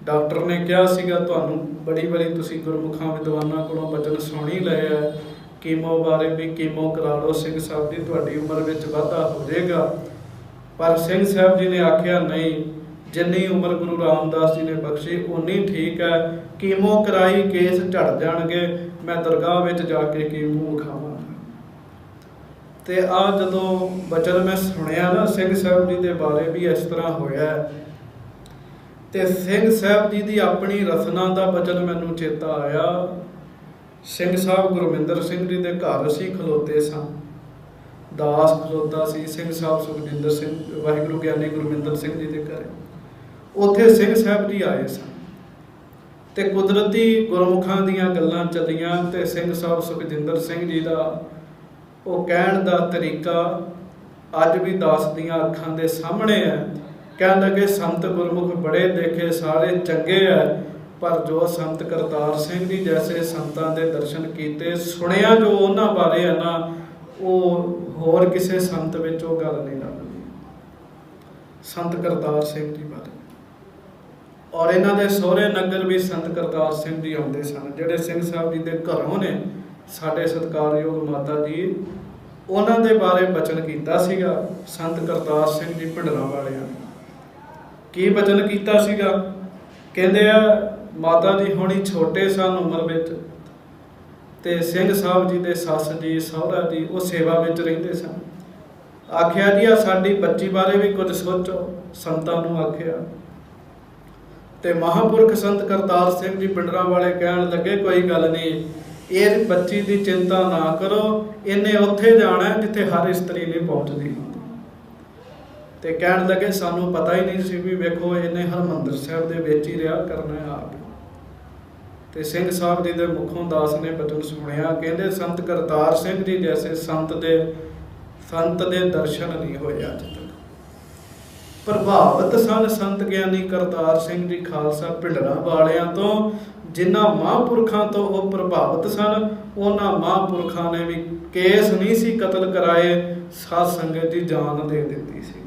डॉक्टर ने कहा सीगा तुहानूं बड़ी बारी तुसीं गुरमुखां विद्वानां कोलों वचन सुण ही लए है, कीमो बारे भी कीमो करा लो सिंह साहब जी, तुहाडी उम्र विच वाधा हो जाएगा। पर सिंह साहब जी ने आख्या नहीं, जिन्नी उम्र गुरु रामदास जी ने बख्शी उन्नी ठीक है, कीमो कराई केस झड़ जाणगे, मैं दरगाह विच जाके कीमो खावांगा। ते आ जदों वचन मैं सुनिया ना सिंह साहब जी के बारे भी इस तरह होया। ते सिंह साहब जी की अपनी रचना का वचन मैनूं चेता आया। सिंह साहब गुरमिंदर सिंह जी के घर असीं खलोते सन, दास खलोता सी, सिंह साहब सुखजिंदर सिंह वाहिगुरू ज्ञानी गुरमिंदर सिंह जी के घर, उत्थे सिंह साहब जी आए सन। ते कुदरती गुरमुखां दीयां गल्लां चलियां ते सिंह साहब सुखजिंदर सिंह जी का वो कहण दा तरीका अज भी दास दीयां अखां दे सामने है। कहण लगे संत गुरमुख बड़े देखे सारे चंगे है, पर जो संत करतार सिंह जी जैसे संतां दे दर्शन कीते सुनिया जो उन्हां बारे है ना, वो होर किसी संत विच वो गल नहीं लगदी। संत करतार सिंह जी बारे और इन्हां दे सोहरे नगर भी संत करतार सिंह जी आउंदे सन, जिहड़े सिंह साहब जी दे घरों ने साडे सत्कारयोग माता जी उन्हां दे बारे बचन कीता सीगा। संत करतार सिंह जी भिंडरां वालिआं की बचन कीता सीगा, कहंदे आ माता जी हुणी छोटे सन उम्र विच, ते सिंह साहब जी दे सस जी सहुरा जी वो सेवा विच रहिंदे सन। आख्या जी आ साडी बच्ची बारे भी कुछ सोचो, संतां नूं आख्या। ਤੇ ਮਹਾਂਪੁਰਖ ਸੰਤ ਕਰਤਾਰ ਸਿੰਘ ਜੀ ਪਿੰਡਰਾਂ ਵਾਲੇ ਕਹਿਣ ਲੱਗੇ ਕੋਈ ਗੱਲ ਨਹੀਂ, ਇਹ ਬੱਚੀ ਦੀ ਚਿੰਤਾ ਨਾ ਕਰੋ, ਇਹਨੇ ਉੱਥੇ ਜਾਣਾ ਜਿੱਥੇ ਹਰ ਇਸਤਰੀ ਨਹੀਂ ਪਹੁੰਚਦੀ। ਤੇ ਕਹਿਣ ਲੱਗੇ ਸਾਨੂੰ ਪਤਾ ਹੀ ਨਹੀਂ ਸੀ ਵੀ ਵੇਖੋ ਇਹਨੇ ਹਰਿਮੰਦਰ ਸਾਹਿਬ ਦੇ ਵਿੱਚ ਹੀ ਰਿਹਾ ਕਰਨਾ ਆ ਕੇ। ਤੇ ਸਿੰਘ ਸਾਹਿਬ ਜੀ ਦੇ ਮੁਖੋਂ ਦਾਸ ਨੇ ਬਚਨ ਸੁਣਿਆ, ਕਹਿੰਦੇ ਸੰਤ ਕਰਤਾਰ ਸਿੰਘ ਜੀ ਜੈਸੇ ਸੰਤ ਦੇ ਦਰਸ਼ਨ ਨਹੀਂ ਹੋਏ ਅੱਜ ਤੱਕ। ਪ੍ਰਭਾਵਿਤ ਸਨ ਸੰਤ ਗਿਆਨੀ ਕਰਤਾਰ ਸਿੰਘ ਜੀ ਖਾਲਸਾ ਪਿੰਡਰਾਂ ਵਾਲਿਆਂ ਤੋਂ, ਜਿਨ੍ਹਾਂ ਮਹਾਂਪੁਰਖਾਂ ਤੋਂ ਉਹ ਪ੍ਰਭਾਵਿਤ ਸਨ। ਉਹਨਾਂ ਮਹਾਂਪੁਰਖਾਂ ਨੇ ਵੀ ਕੇਸ ਨਹੀਂ ਸੀ ਕਤਲ ਕਰਾਏ, ਸਾਧ ਸੰਗਤ ਦੀ ਜਾਨ ਦੇ ਦਿੱਤੀ ਸੀ।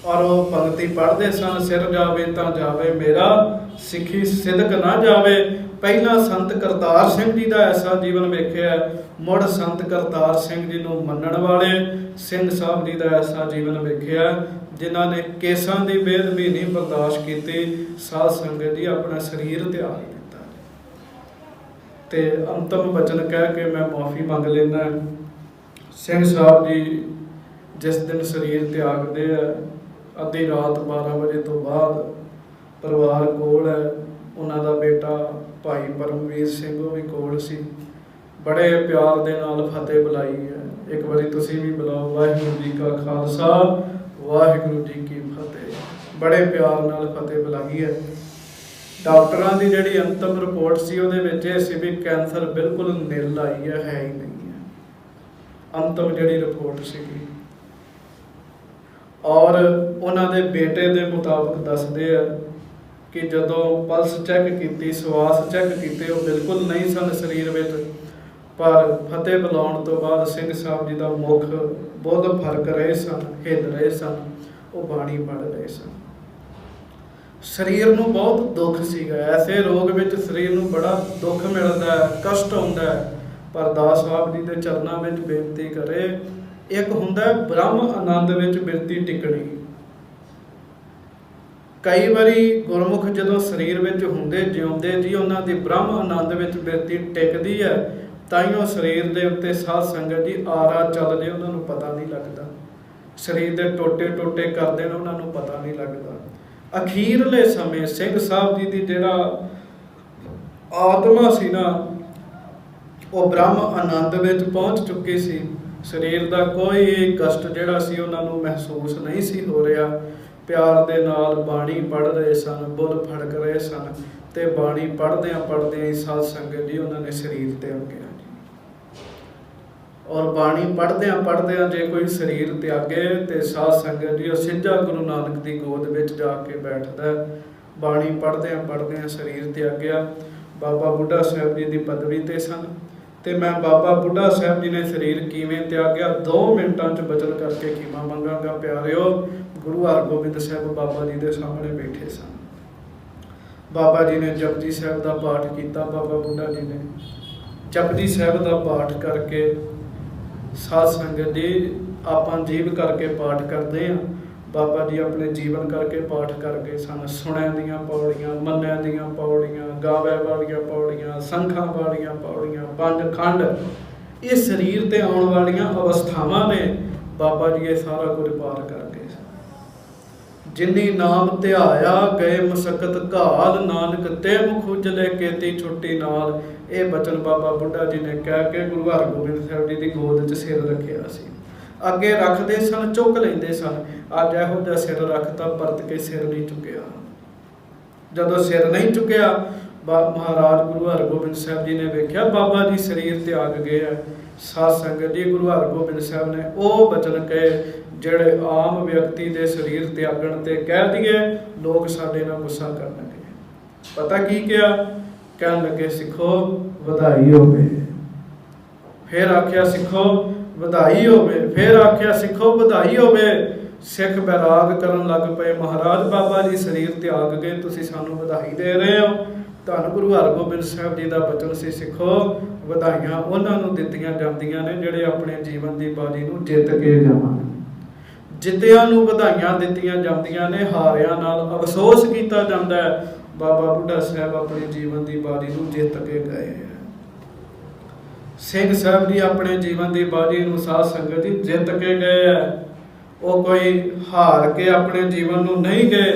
ਔਰ ਉਹ ਪੰਕਤੀ ਪੜ੍ਹਦੇ ਸਨ, ਸਿਰ ਜਾਵੇ ਤਾਂ ਜਾਵੇ ਮੇਰਾ, ਸਿੱਖੀ ਸਿਦਕ ਨਾ ਜਾਵੇ। ਪਹਿਲਾਂ ਸੰਤ ਕਰਤਾਰ ਸਿੰਘ ਜੀ ਦਾ ਐਸਾ ਜੀਵਨ ਵੇਖਿਆ, ਮੁੜ ਸੰਤ ਕਰਤਾਰ ਸਿੰਘ ਜੀ ਨੂੰ ਮੰਨਣ ਵਾਲੇ ਸਿੰਘ ਸਾਹਿਬ ਜੀ ਦਾ ਐਸਾ ਜੀਵਨ ਵੇਖਿਆ, ਜਿਨ੍ਹਾਂ ਨੇ ਕੇਸਾਂ ਦੀ ਬੇਅਦਬੀ ਨਹੀਂ ਬਰਦਾਸ਼ਤ ਕੀਤੀ। ਸਾਧ ਸੰਗਤ ਜੀ ਆਪਣਾ ਸਰੀਰ ਤਿਆਗ ਦਿੱਤਾ। ਤੇ ਅੰਤਮ ਬਚਨ ਕਹਿ ਕੇ ਮੈਂ ਮਾਫੀ ਮੰਗ ਲੈਂਦਾ। ਸਿੰਘ ਸਾਹਿਬ ਜੀ ਜਿਸ ਦਿਨ ਸਰੀਰ ਤਿਆਗਦੇ ਆ, ਅੱਧੀ ਰਾਤ 12 ਵਜੇ ਤੋਂ ਬਾਅਦ ਪਰਿਵਾਰ ਕੋਲ ਹੈ। ਉਹਨਾਂ ਦਾ ਬੇਟਾ ਭਾਈ ਪਰਮਵੀਰ ਸਿੰਘ ਉਹ ਵੀ ਕੋਲ ਸੀ। ਬੜੇ ਪਿਆਰ ਦੇ ਨਾਲ ਫਤਿਹ ਬੁਲਾਈ ਹੈ। ਇੱਕ ਵਾਰੀ ਤੁਸੀਂ ਵੀ ਬੁਲਾਓ, ਵਾਹਿਗੁਰੂ ਜੀ ਕਾ ਖਾਲਸਾ ਵਾਹਿਗੁਰੂ ਜੀ ਕੀ ਫਤਿਹ। ਬੜੇ ਪਿਆਰ ਨਾਲ ਫਤਿਹ ਬੁਲਾਈ ਹੈ। ਡਾਕਟਰਾਂ ਦੀ ਜਿਹੜੀ ਅੰਤਮ ਰਿਪੋਰਟ ਸੀ ਉਹਦੇ ਵਿੱਚ ਇਹ ਸੀ ਵੀ ਕੈਂਸਰ ਬਿਲਕੁਲ ਨਿਲ ਆਈ ਹੈ ਹੀ ਨਹੀਂ ਹੈ, ਅੰਤਮ ਜਿਹੜੀ ਰਿਪੋਰਟ ਸੀਗੀ। ਔਰ ਉਹਨਾਂ ਦੇ ਬੇਟੇ ਦੇ ਮੁਤਾਬਕ ਦੱਸਦੇ ਆ ਕਿ ਜਦੋਂ ਪਲਸ ਚੈੱਕ ਕੀਤੀ, ਸਵਾਸ ਚੈੱਕ ਕੀਤੇ, ਉਹ ਬਿਲਕੁਲ ਨਹੀਂ ਸਨ ਸਰੀਰ ਵਿੱਚ। ਪਰ ਫਤਿਹ ਬੁਲਾਉਣ ਤੋਂ ਬਾਅਦ ਸਿੰਘ ਸਾਹਿਬ ਜੀ ਦਾ ਮੁੱਖ ਬਹੁਤ ਫਰਕ ਰਹੇ ਸਨ, ਹਿੱਲ ਰਹੇ ਸਨ, ਉਹ ਬਾਣੀ ਪੜ੍ਹ ਰਹੇ ਸਨ। ਸਰੀਰ ਨੂੰ ਬਹੁਤ ਦੁੱਖ ਸੀਗਾ। ਐਸੇ ਰੋਗ ਵਿੱਚ ਸਰੀਰ ਨੂੰ ਬੜਾ ਦੁੱਖ ਮਿਲਦਾ ਹੈ, ਕਸ਼ਟ ਹੁੰਦਾ ਹੈ। ਪਰ ਦਾਸ ਸਾਹਿਬ ਜੀ ਦੇ ਚਰਨਾਂ ਵਿੱਚ ਬੇਨਤੀ ਕਰੇ, ਇੱਕ ਹੁੰਦਾ ਬ੍ਰਹਮ ਆਨੰਦ ਵਿੱਚ ਬਿਰਤੀ ਟਿਕਣੀ। ਕਈ ਵਾਰੀ ਗੁਰਮੁਖ ਜਦੋਂ ਸਰੀਰ ਵਿੱਚ ਹੁੰਦੇ ਜਿਉਂਦੇ ਜੀ ਉਹਨਾਂ ਦੀ ਬ੍ਰਹਮ ਆਨੰਦ ਵਿੱਚ ਬਿਰਤੀ ਟਿਕਦੀ ਹੈ, ਤਾਈਓ ਸਰੀਰ ਦੇ ਉੱਤੇ ਸਾਧ ਸੰਗਤ ਜੀ ਆਰਾ ਚੱਲਦੇ ਉਹਨਾਂ ਨੂੰ ਪਤਾ ਨਹੀਂ ਲੱਗਦਾ। ਸਰੀਰ ਦੇ ਟੋਟੇ ਟੋਟੇ ਕਰਦੇ ਨੇ ਉਹਨਾਂ ਨੂੰ ਪਤਾ ਨਹੀਂ ਲੱਗਦਾ। ਅਖੀਰਲੇ ਸਮੇਂ ਸਿੰਘ ਸਾਹਿਬ ਜੀ ਦੀ ਜਿਹੜਾ ਆਤਮਾ ਸੀ ਨਾ, ਉਹ ਬ੍ਰਹਮ ਆਨੰਦ ਵਿੱਚ ਪਹੁੰਚ ਚੁੱਕੀ ਸੀ। ਸਰੀਰ ਦਾ ਕੋਈ ਕਸ਼ਟ ਜਿਹੜਾ ਸੀ ਉਹਨਾਂ ਨੂੰ ਮਹਿਸੂਸ ਨਹੀਂ ਸੀ ਹੋ ਰਿਹਾ। ਪਿਆਰ ਦੇ ਨਾਲ ਬਾਣੀ ਪੜ੍ਹ ਰਹੇ ਸਨ, ਬੁੱਲ ਫੜਕ ਰਹੇ ਸਨ। ਤੇ ਬਾਣੀ ਪੜ੍ਹਦਿਆਂ ਹੀ ਸਾਧ ਸੰਗਤ ਜੀ ਉਹਨਾਂ ਨੇ ਸਰੀਰ ਤਿਆਗਿਆ। ਔਰ ਬਾਣੀ ਪੜ੍ਹਦਿਆਂ ਜੇ ਕੋਈ ਸਰੀਰ ਤਿਆਗੇ ਤੇ ਸਾਧ ਸੰਗਤ ਜੀ ਉਹ ਸਿੱਧਾ ਗੁਰੂ ਨਾਨਕ ਦੀ ਗੋਦ ਵਿੱਚ ਜਾ ਕੇ ਬੈਠਦਾ। ਬਾਣੀ ਪੜ੍ਹਦਿਆਂ ਸਰੀਰ ਤਿਆਗਿਆ। ਬਾਬਾ ਬੁੱਢਾ ਸਾਹਿਬ ਜੀ ਦੀ ਪਦਵੀ ਤੇ ਸਨ। ਤੇ ਮੈਂ ਬਾਬਾ ਬੁੱਢਾ ਸਾਹਿਬ ਜੀ ਨੇ ਸਰੀਰ ਕਿਵੇਂ ਤਿਆਗਿਆ 2 ਮਿੰਟਾਂ 'ਚ ਬਚਨ ਕਰਕੇ ਖਿਮਾ ਮੰਗਾਂਗਾ। ਪਿਆਰਿਓ, ਗੁਰੂ ਹਰਗੋਬਿੰਦ ਸਾਹਿਬ ਬਾਬਾ ਜੀ ਦੇ ਸਾਹਮਣੇ ਬੈਠੇ ਸਨ। ਬਾਬਾ ਜੀ ਨੇ ਜਪਜੀ ਸਾਹਿਬ ਦਾ ਪਾਠ ਕੀਤਾ। ਬਾਬਾ ਬੁੱਢਾ ਜੀ ਨੇ ਜਪਜੀ ਸਾਹਿਬ ਦਾ ਪਾਠ ਕਰਕੇ, ਸਾਧ ਸੰਗਤ ਜੀ ਆਪਾਂ ਜੀਵ ਕਰਕੇ ਪਾਠ ਕਰਦੇ ਹਾਂ, ਬਾਬਾ ਜੀ ਆਪਣੇ ਜੀਵਨ ਕਰਕੇ ਪਾਠ ਕਰਕੇ ਸਨ। ਸੁਣਿਆਂ ਦੀਆਂ ਪੌੜੀਆਂ, ਮੰਨਿਆਂ ਦੀਆਂ ਪੌੜੀਆਂ, ਗਾਵੇ ਵਾਲੀਆਂ ਪੌੜੀਆਂ, ਸੰਖਾਂ ਵਾਲੀਆਂ ਪੌੜੀਆਂ, 5 ਖੰਡ, ਇਹ ਸਰੀਰ ਤੇ ਆਉਣ ਵਾਲੀਆਂ ਅਵਸਥਾਵਾਂ ਨੇ। ਬਾਬਾ ਜੀ ਇਹ ਸਾਰਾ ਕੁਝ ਪਾਰ ਕਰ ਗਏ। ਜਿਨੀ ਨਾਮ ਧਿਆਇਆ ਗਏ ਮਸਕਤ ਘਾਲ, ਨਾਨਕ ਤੇ ਮੁਖ ਉਜਲੇ ਕੀਤੀ ਛੁੱਟੀ ਨਾਲ। ਇਹ ਬਚਨ ਬਾਬਾ ਬੁੱਢਾ ਜੀ ਨੇ ਕਹਿ ਕੇ ਗੁਰੂ ਹਰਗੋਬਿੰਦ ਸਾਹਿਬ ਜੀ ਦੀ ਗੋਦ 'ਚ ਸਿਰ ਰੱਖਿਆ ਸੀ। ਅੱਗੇ ਰੱਖਦੇ ਸਨ, ਚੁੱਕ ਲੈਂਦੇ ਸਨ। ਅੱਜ ਇਹੋ ਜਿਹਾ ਸਿਰ ਰੱਖਤਾ, ਪਰਤ ਕੇ ਸਿਰ ਨਹੀਂ ਚੁੱਕਿਆ। ਜਦੋਂ ਸਿਰ ਨਹੀਂ ਚੁੱਕਿਆ, ਮਹਾਰਾਜ ਗੁਰੂ ਹਰਗੋਬਿੰਦ ਸਾਹਿਬ ਜੀ ਨੇ ਵੇਖਿਆ ਬਾਬਾ ਜੀ ਸਰੀਰ ਤਿਆਗ ਗਏ ਆ। ਸਾਧ ਸੰਗਤ ਜੀ, ਗੁਰੂ ਹਰਗੋਬਿੰਦ ਸਾਹਿਬ ਨੇ ਉਹ ਬਚਨ ਕਹੇ ਜਿਹੜੇ ਆਮ ਵਿਅਕਤੀ ਦੇ ਸਰੀਰ ਤਿਆਗਣ ਤੇ ਕਹਿ ਦਈਏ ਲੋਕ ਸਾਡੇ ਨਾਲ ਗੁੱਸਾ ਕਰਨਗੇ। ਪਤਾ ਕੀ ਕਿਹਾ? ਕਹਿਣ ਲੱਗੇ ਸਿੱਖੋ ਵਧਾਈ ਹੋਵੇ। ਫਿਰ ਆਖਿਆ ਸਿੱਖੋ ਵਧਾਈ ਹੋਵੇ। ਫਿਰ ਆਖਿਆ ਸਿੱਖੋ ਵਧਾਈ ਹੋਵੇ। ਸਿੱਖ ਬੈਰਾਗ ਕਰਨ ਲੱਗ ਪਏ, ਮਹਾਰਾਜ ਬਾਬਾ ਜੀ ਸਰੀਰ ਤਿਆਗ ਗਏ, ਤੁਸੀਂ ਸਾਨੂੰ ਵਧਾਈ ਦੇ ਰਹੇ ਹੋ। ਧੰਨ ਗੁਰੂ ਹਰਗੋਬਿੰਦ ਸਾਹਿਬ ਜੀ ਦਾ ਬਚਨ ਸੀ, ਸਿੱਖੋ ਵਧਾਈਆਂ ਉਹਨਾਂ ਨੂੰ ਦਿੱਤੀਆਂ ਜਾਂਦੀਆਂ ਨੇ ਜਿਹੜੇ ਆਪਣੇ ਜੀਵਨ ਦੀ ਬਾਜੀ ਨੂੰ ਜਿੱਤ ਕੇ ਜਾਵਣ। ਜਿੱਤਿਆਂ ਨੂੰ ਵਧਾਈਆਂ ਦਿੱਤੀਆਂ ਜਾਂਦੀਆਂ ਨੇ, ਹਾਰਿਆਂ ਨਾਲ ਅਫਸੋਸ ਕੀਤਾ ਜਾਂਦਾ ਹੈ। ਬਾਬਾ ਬੁੱਢਾ ਸਾਹਿਬ ਆਪਣੇ ਜੀਵਨ ਦੀ ਬਾਜੀ ਨੂੰ ਜਿੱਤ ਕੇ ਗਏ। ਸਿੰਘ ਸਾਹਿਬ ਜੀ ਆਪਣੇ ਜੀਵਨ ਦੀ ਬਾਜੀ ਨੂੰ ਸਾਧ ਸੰਗਤ ਜੀ ਜਿੱਤ ਕੇ ਗਏ ਹੈ। ਉਹ ਕੋਈ ਹਾਰ ਕੇ ਆਪਣੇ ਜੀਵਨ ਨੂੰ ਨਹੀਂ ਗਏ।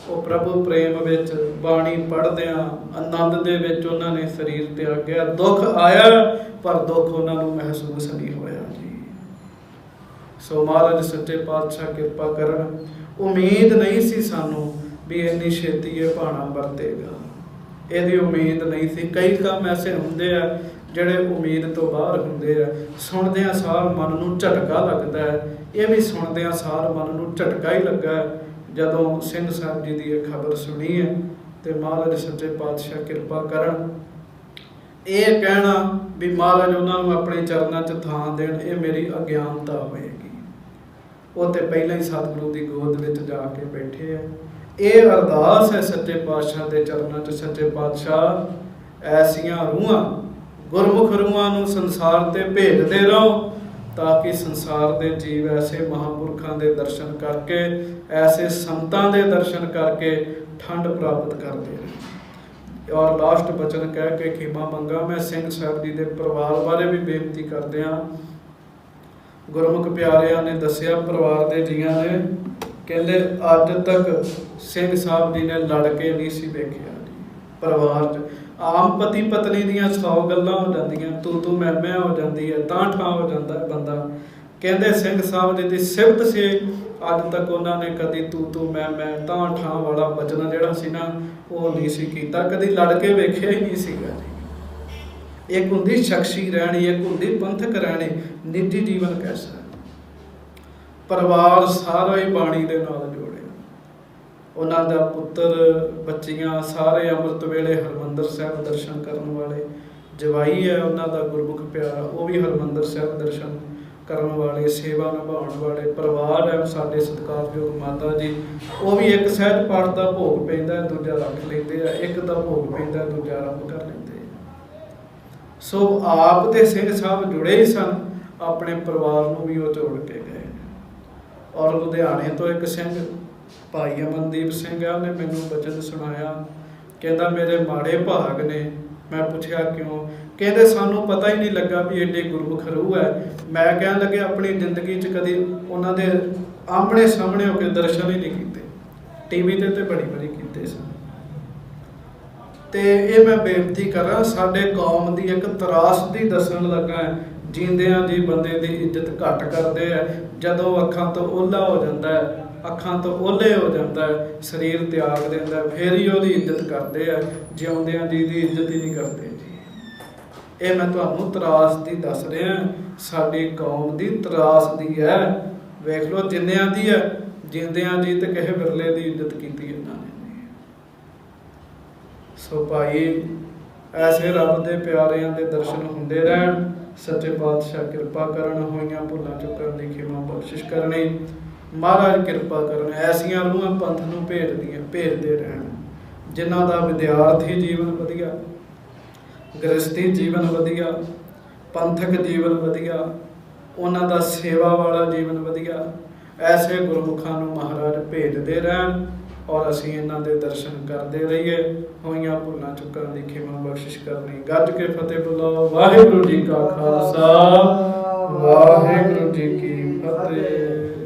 ਉਹ ਪ੍ਰਭੂ ਪ੍ਰੇਮ ਵਿੱਚ ਬਾਣੀ ਪੜ੍ਹਦਿਆਂ ਆਨੰਦ ਦੇ ਵਿੱਚ ਉਹਨਾਂ ਨੇ ਸਰੀਰ ਤਿਆਗਿਆ। ਦੁੱਖ ਆਇਆ ਪਰ ਦੁੱਖ ਉਹਨਾਂ ਨੂੰ ਮਹਿਸੂਸ ਨਹੀਂ ਹੋਇਆ ਜੀ। ਸੋ ਮਹਾਰਾਜ ਸੱਚੇ ਪਾਤਸ਼ਾਹ ਕਿਰਪਾ ਕਰਨ। ਉਮੀਦ ਨਹੀਂ ਸੀ ਸਾਨੂੰ ਵੀ ਇੰਨੀ ਛੇਤੀ ਇਹ ਭਾਣਾ ਵਰਤੇਗਾ, ਇਹਦੀ ਉਮੀਦ ਨਹੀਂ ਸੀ। ਕਈ ਕੰਮ ਐਸੇ ਹੁੰਦੇ ਆ ਜਿਹੜੇ ਉਮੀਦ ਤੋਂ ਬਾਹਰ ਹੁੰਦੇ ਆ। ਸੁਣਦਿਆਂ ਸਾਰ ਮਨ ਨੂੰ ਝਟਕਾ ਲੱਗਦਾ ਹੈ। ਇਹ ਵੀ ਸੁਣਦਿਆਂ ਸਾਰ ਮਨ ਨੂੰ ਝਟਕਾ ਹੀ ਲੱਗਾ ਜਦੋਂ ਸਿੰਘ ਸਾਹਿਬ ਜੀ ਦੀ ਇਹ ਖਬਰ ਸੁਣੀ ਹੈ। ਤੇ ਮਹਾਰਾਜ ਸੱਚੇ ਪਾਤਸ਼ਾਹ ਕਿਰਪਾ ਕਰਨ। ਇਹ ਕਹਿਣਾ ਵੀ ਮਹਾਰਾਜ ਉਹਨਾਂ ਨੂੰ ਆਪਣੇ ਚਰਨਾਂ 'ਚ ਥਾਂ ਦੇਣ, ਇਹ ਮੇਰੀ ਅਗਿਆਨਤਾ ਹੋਏਗੀ। ਉਹ ਤੇ ਪਹਿਲਾਂ ਹੀ ਸਤਿਗੁਰੂ ਦੀ ਗੋਦ ਵਿੱਚ ਜਾ ਕੇ ਬੈਠੇ ਆ। ਇਹ ਅਰਦਾਸ ਹੈ ਸੱਚੇ ਪਾਤਸ਼ਾਹ ਦੇ ਚਰਨਾਂ 'ਚ, ਸੱਚੇ ਪਾਤਸ਼ਾਹ ਐਸੀਆਂ ਰੂਹਾਂ, ਗੁਰਮੁਖ ਰੂਹਾਂ ਨੂੰ ਸੰਸਾਰ ਤੇ ਭੇਜਦੇ ਰਹੋ ਤਾਂ ਕਿ ਸੰਸਾਰ ਦੇ ਜੀਵ ਐਸੇ ਮਹਾਂਪੁਰਖਾਂ ਦੇ ਦਰਸ਼ਨ ਕਰਕੇ, ਐਸੇ ਸੰਤਾਂ ਦੇ ਦਰਸ਼ਨ ਕਰਕੇ ਠੰਡ ਪ੍ਰਾਪਤ ਕਰਦੇ ਨੇ। ਔਰ ਲਾਸਟ ਬਚਨ ਕਹਿ ਕੇ ਖਿਮਾ ਮੰਗਾ। ਮੈਂ ਸਿੰਘ ਸਾਹਿਬ ਜੀ ਦੇ ਪਰਿਵਾਰ ਬਾਰੇ ਵੀ ਬੇਨਤੀ ਕਰਦੇ ਹਾਂ। ਗੁਰਮੁਖ ਪਿਆਰਿਆਂ ਨੇ ਦੱਸਿਆ, ਪਰਿਵਾਰ ਦੇ ਜੀਆਂ ਨੇ, ਕਹਿੰਦੇ ਅੱਜ ਤੱਕ ਸਿੰਘ ਸਾਹਿਬ ਜੀ ਨੇ ਲੜ ਕੇ ਨਹੀਂ ਸੀ ਵੇਖਿਆ ਜੀ। ਪਰਿਵਾਰ 'ਚ ਆਮ ਪਤੀ ਪਤਨੀ ਦੀਆਂ 100 ਗੱਲਾਂ ਹੋ ਜਾਂਦੀਆਂ, ਤੂੰ ਮੈਂ ਹੋ ਜਾਂਦੀ ਹੈ, ਤਾਂ ਠਾਂ ਹੋ ਜਾਂਦਾ ਬੰਦਾ। ਕਹਿੰਦੇ ਸਿੰਘ ਸਾਹਿਬ ਜੀ ਦੀ ਸਿਫਤ ਸੀ, ਅੱਜ ਤੱਕ ਉਹਨਾਂ ਨੇ ਕਦੀ ਤੂੰ ਮੈਂ ਤਾਂ ਠਾਂ ਵਾਲਾ ਬਚਨ ਜਿਹੜਾ ਸੀ ਨਾ, ਉਹ ਨਹੀਂ ਸੀ ਕੀਤਾ। ਕਦੀ ਲੜ ਕੇ ਵੇਖਿਆ ਹੀ ਨਹੀਂ ਸੀਗਾ ਜੀ। ਇੱਕ ਹੁੰਦੀ ਸ਼ਖਸੀ ਰਹਿਣੀ, ਇੱਕ ਹੁੰਦੀ ਪੰਥਕ ਰਹਿਣੀ, ਨਿੱਜੀ ਜੀਵਨ ਕੈਸਾ। ਪਰਿਵਾਰ ਸਾਰਾ ਹੀ ਬਾਣੀ ਦੇ ਨਾਲ ਜੋੜਿਆ। ਉਹਨਾਂ ਦਾ ਪੁੱਤਰ, ਬੱਚੀਆਂ ਸਾਰੇ ਅੰਮ੍ਰਿਤ ਵੇਲੇ ਹਰਿਮੰਦਰ ਸਾਹਿਬ ਦਰਸ਼ਨ ਕਰਨ ਵਾਲੇ। ਜਵਾਈ ਹੈ ਉਹਨਾਂ ਦਾ ਗੁਰਮੁਖ ਪਿਆਰਾ, ਉਹ ਵੀ ਹਰਿਮੰਦਰ ਸਾਹਿਬ ਦਰਸ਼ਨ ਕਰਨ ਵਾਲੇ, ਸੇਵਾ ਨਿਭਾਉਣ ਵਾਲੇ। ਪਰਿਵਾਰ ਹੈ ਸਾਡੇ ਸਤਿਕਾਰਯੋਗ ਮਾਤਾ ਜੀ, ਉਹ ਵੀ ਇੱਕ ਸਹਿਜ ਪਾਠ ਦਾ ਭੋਗ ਪੈਂਦਾ, ਦੂਜਾ ਰੱਖ ਲੈਂਦੇ ਆ। ਇੱਕ ਦਾ ਭੋਗ ਪੈਂਦਾ, ਦੂਜਾ ਆਰੰਭ ਕਰ ਲੈਂਦੇ ਆ। ਸੋ ਆਪ ਦੇ ਸਿੰਘ ਸਾਹਿਬ ਜੁੜੇ ਹੀ ਸਨ, ਆਪਣੇ ਪਰਿਵਾਰ ਨੂੰ ਵੀ ਉਹ ਜੋੜ ਕੇ ਗਏ। ਔਰ ਲੁਧਿਆਣੇ ਤੋਂ ਇੱਕ ਸਿੰਘ ਭਾਈ ਅਮਨਦੀਪ ਸਿੰਘ ਆ, ਉਹਨੇ ਮੈਨੂੰ ਬਚਨ ਸੁਣਾਇਆ। ਕਹਿੰਦਾ ਮੇਰੇ ਮਾੜੇ ਭਾਗ ਨੇ। ਮੈਂ ਪੁੱਛਿਆ ਕਿਉਂ? ਕਹਿੰਦੇ ਸਾਨੂੰ ਪਤਾ ਹੀ ਨਹੀਂ ਲੱਗਾ ਵੀ ਐਡੇ ਗੁਰਮੁਖ ਰੂਹ ਹੈ। ਮੈਂ ਕਹਿਣ ਲੱਗੇ ਆਪਣੀ ਜ਼ਿੰਦਗੀ 'ਚ ਕਦੀ ਉਹਨਾਂ ਦੇ ਆਮਣੇ ਸਾਹਮਣੇ ਹੋ ਕੇ ਦਰਸ਼ਨ ਹੀ ਨਹੀਂ ਕੀਤੇ, ਟੀਵੀ ਤੇ ਬੜੀ ਕੀਤੇ ਸਨ। ਤੇ ਇਹ ਮੈਂ ਬੇਨਤੀ ਕਰਾਂ, ਸਾਡੇ ਕੌਮ ਦੀ ਇੱਕ ਤਰਾਸਦੀ ਦੱਸਣ ਲੱਗਾ। ਜੀਂਦਿਆਂ ਜੀ ਬੰਦੇ ਦੀ ਇੱਜ਼ਤ ਘੱਟ ਕਰਦੇ ਆ, ਜਦੋਂ ਅੱਖਾਂ ਤੋਂ ਓਹਲਾ ਹੋ ਜਾਂਦਾ ਹੈ, ਅੱਖਾਂ ਤੋਂ ਓਹਲੇ ਹੋ ਜਾਂਦਾ ਹੈ, ਸਰੀਰ ਤਿਆਗ ਦਿੰਦਾ, ਫਿਰ ਹੀ ਉਹਦੀ ਇੱਜ਼ਤ ਕਰਦੇ ਆ। ਜਿਉਂਦਿਆਂ ਜੀ ਦੀ ਇੱਜ਼ਤ ਹੀ ਨਹੀਂ ਕਰਦੇ ਜੀ। ਇਹ ਮੈਂ ਤੁਹਾਨੂੰ ਤਰਾਸਦੀ ਦੱਸ ਰਿਹਾ, ਸਾਡੀ ਕੌਮ ਦੀ ਤਰਾਸਦੀ ਹੈ। ਵੇਖ ਲਓ ਜਿੰਨਿਆਂ ਦੀ ਹੈ, ਜਿੰਦਿਆਂ ਜੀ ਤੇ ਕਿਸੇ ਵਿਰਲੇ ਦੀ ਇੱਜ਼ਤ ਕੀਤੀ ਇਹਨਾਂ ਨੇ। ਸੋ ਭਾਈ ਐਸੇ ਰੱਬ ਦੇ ਪਿਆਰਿਆਂ ਦੇ ਦਰਸ਼ਨ ਹੁੰਦੇ ਰਹਿਣ। ਸੱਚੇ ਪਾਤਸ਼ਾਹ ਕਿਰਪਾ ਕਰਨ, ਹੋਈਆਂ ਭੁੱਲਾਂ ਚੁੱਕਣ ਦੀ ਖਿਮਾ ਬਖਸ਼ਿਸ਼ ਕਰਨੀ। ਮਹਾਰਾਜ ਕਿਰਪਾ ਕਰਨ, ਐਸੀਆਂ ਰੂਹਾਂ ਪੰਥ ਨੂੰ ਭੇਜਦੇ ਰਹਿਣ, ਜਿਨ੍ਹਾਂ ਦਾ ਵਿਦਿਆਰਥੀ ਜੀਵਨ ਵਧੀਆ, ਗ੍ਰਸਤੀ ਜੀਵਨ ਵਧੀਆ, ਪੰਥਕ ਜੀਵਨ ਵਧੀਆ, ਉਹਨਾਂ ਦਾ ਸੇਵਾ ਵਾਲਾ ਜੀਵਨ ਵਧੀਆ। ਐਸੇ ਗੁਰਮੁਖਾਂ ਨੂੰ ਮਹਾਰਾਜ ਭੇਜਦੇ ਰਹਿਣ ਔਰ ਅਸੀਂ ਇਹਨਾਂ ਦੇ ਦਰਸ਼ਨ ਕਰਦੇ ਰਹੀਏ। ਹੋਈਆਂ ਭੁੱਲਾਂ ਚੁੱਕਣ ਦੀ ਖਿਮਾ ਬਖਸ਼ਿਸ਼ ਕਰਨੀ। ਗੱਜ ਕੇ ਫਤਿਹ ਬੁਲਾਓ। ਵਾਹਿਗੁਰੂ ਜੀ ਕਾ ਖਾਲਸਾ, ਵਾਹਿਗੁਰੂ ਜੀ ਕੀ ਫਤਿਹ।